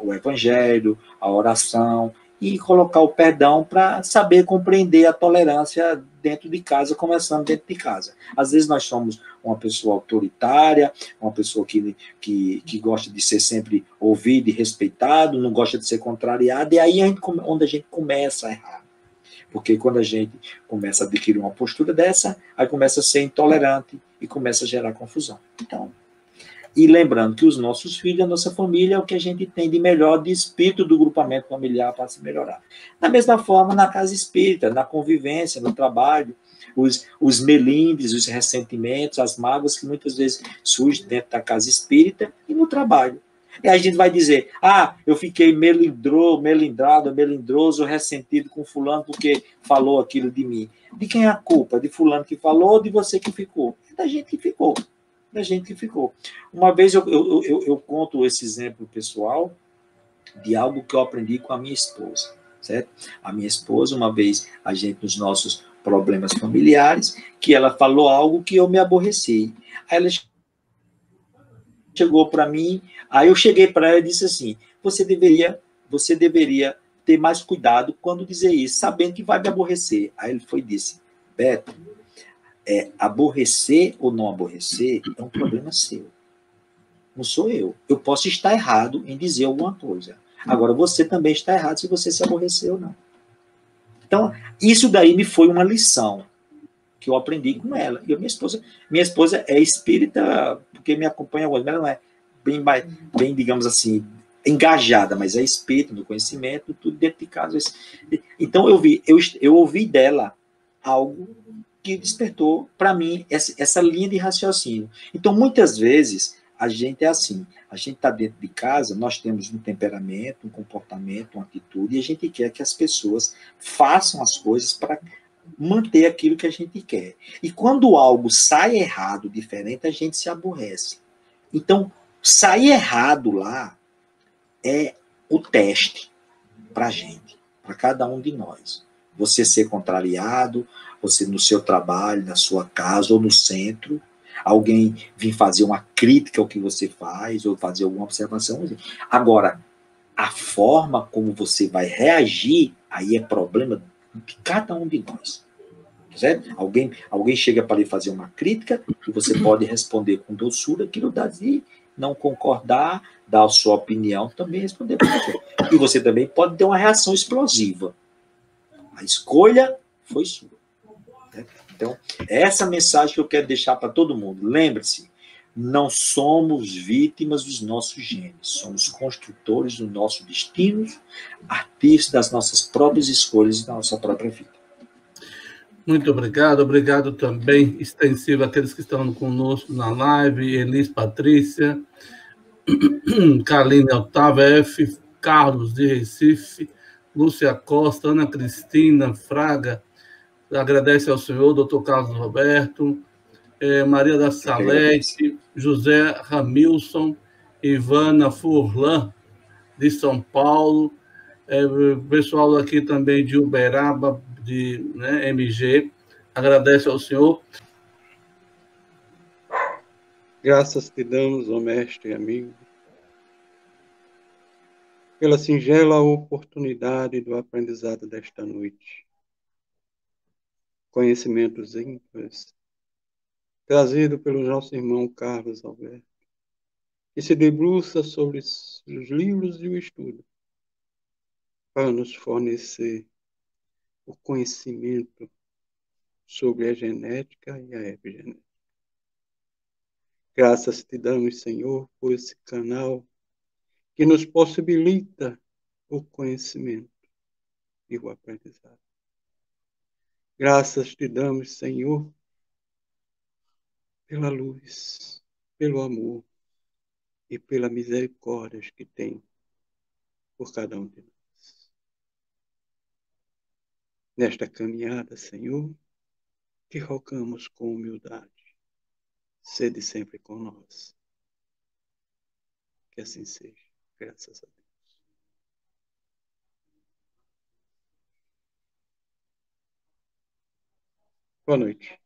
o evangelho, a oração, e colocar o perdão para saber compreender a tolerância dentro de casa, começando dentro de casa. Às vezes nós somos uma pessoa autoritária, uma pessoa que gosta de ser sempre ouvido e respeitado, não gosta de ser contrariado, e aí onde a gente começa a errar. Porque quando a gente começa a adquirir uma postura dessa, aí começa a ser intolerante e começa a gerar confusão. Então, e lembrando que os nossos filhos, a nossa família, é o que a gente tem de melhor de espírito do grupamento familiar para se melhorar. Da mesma forma, na casa espírita, na convivência, no trabalho, os melindres, os ressentimentos, as mágoas que muitas vezes surgem dentro da casa espírita e no trabalho. E a gente vai dizer, eu fiquei melindrado, melindroso, ressentido com fulano porque falou aquilo de mim. De quem é a culpa? De fulano que falou ou de você que ficou? É da gente que ficou. Da gente que ficou. Uma vez eu conto esse exemplo pessoal de algo que eu aprendi com a minha esposa, certo? A minha esposa, uma vez, a gente, nos nossos problemas familiares, que ela falou algo que eu me aborreci. Aí ela chegou para mim, aí eu cheguei para ela e disse assim, você deveria ter mais cuidado quando dizer isso, sabendo que vai me aborrecer. Aí ele foi e disse, Beto, aborrecer ou não aborrecer é um problema seu. Não sou eu. Eu posso estar errado em dizer alguma coisa. Agora, você também está errado se você se aborrecer ou não. Então, isso daí me foi uma lição que eu aprendi com ela. E minha esposa é espírita, porque me acompanha hoje, mas ela não é bem, digamos assim, engajada, mas é espírita no conhecimento, tudo dentro de casa. Então, eu ouvi dela algo que despertou para mim essa linha de raciocínio. Então, muitas vezes, a gente é assim, a gente está dentro de casa, nós temos um temperamento, um comportamento, uma atitude, e a gente quer que as pessoas façam as coisas para manter aquilo que a gente quer. E quando algo sai errado, diferente, a gente se aborrece. Então, sair errado lá é o teste para a gente, para cada um de nós. Você ser contrariado, você no seu trabalho, na sua casa ou no centro, alguém vir fazer uma crítica ao que você faz ou fazer alguma observação. Agora, a forma como você vai reagir, aí é problema de cada um de nós. Certo? Alguém chega para lhe fazer uma crítica e você pode responder com doçura aquilo dali, não concordar, dar a sua opinião, também responder com doçura. E você também pode ter uma reação explosiva. A escolha foi sua. Né? Então, é essa mensagem que eu quero deixar para todo mundo. Lembre-se, não somos vítimas dos nossos genes, somos construtores do nosso destino, artistas das nossas próprias escolhas e da nossa própria vida. Muito obrigado. Obrigado também, extensivo, àqueles que estão conosco na live, Elis Patrícia, Carline Otávio, F. Carlos de Recife, Lúcia Costa, Ana Cristina Fraga, agradece ao senhor, doutor Carlos Roberto, Maria da Salete, José Ramilson, Ivana Furlan, de São Paulo, pessoal aqui também de Uberaba, de MG, agradece ao senhor. Graças te damos, ó mestre e amigo, pela singela oportunidade do aprendizado desta noite. Conhecimentos ímpares, trazido pelo nosso irmão Carlos Alberto, que se debruça sobre os livros e o estudo, para nos fornecer o conhecimento sobre a genética e a epigenética. Graças te damos, Senhor, por esse canal que nos possibilita o conhecimento e o aprendizado. Graças te damos, Senhor, pela luz, pelo amor e pela misericórdia que tem por cada um de nós. Nesta caminhada, Senhor, te rogamos com humildade, sede sempre com nós. Que assim seja, graças a Deus. Boa noite.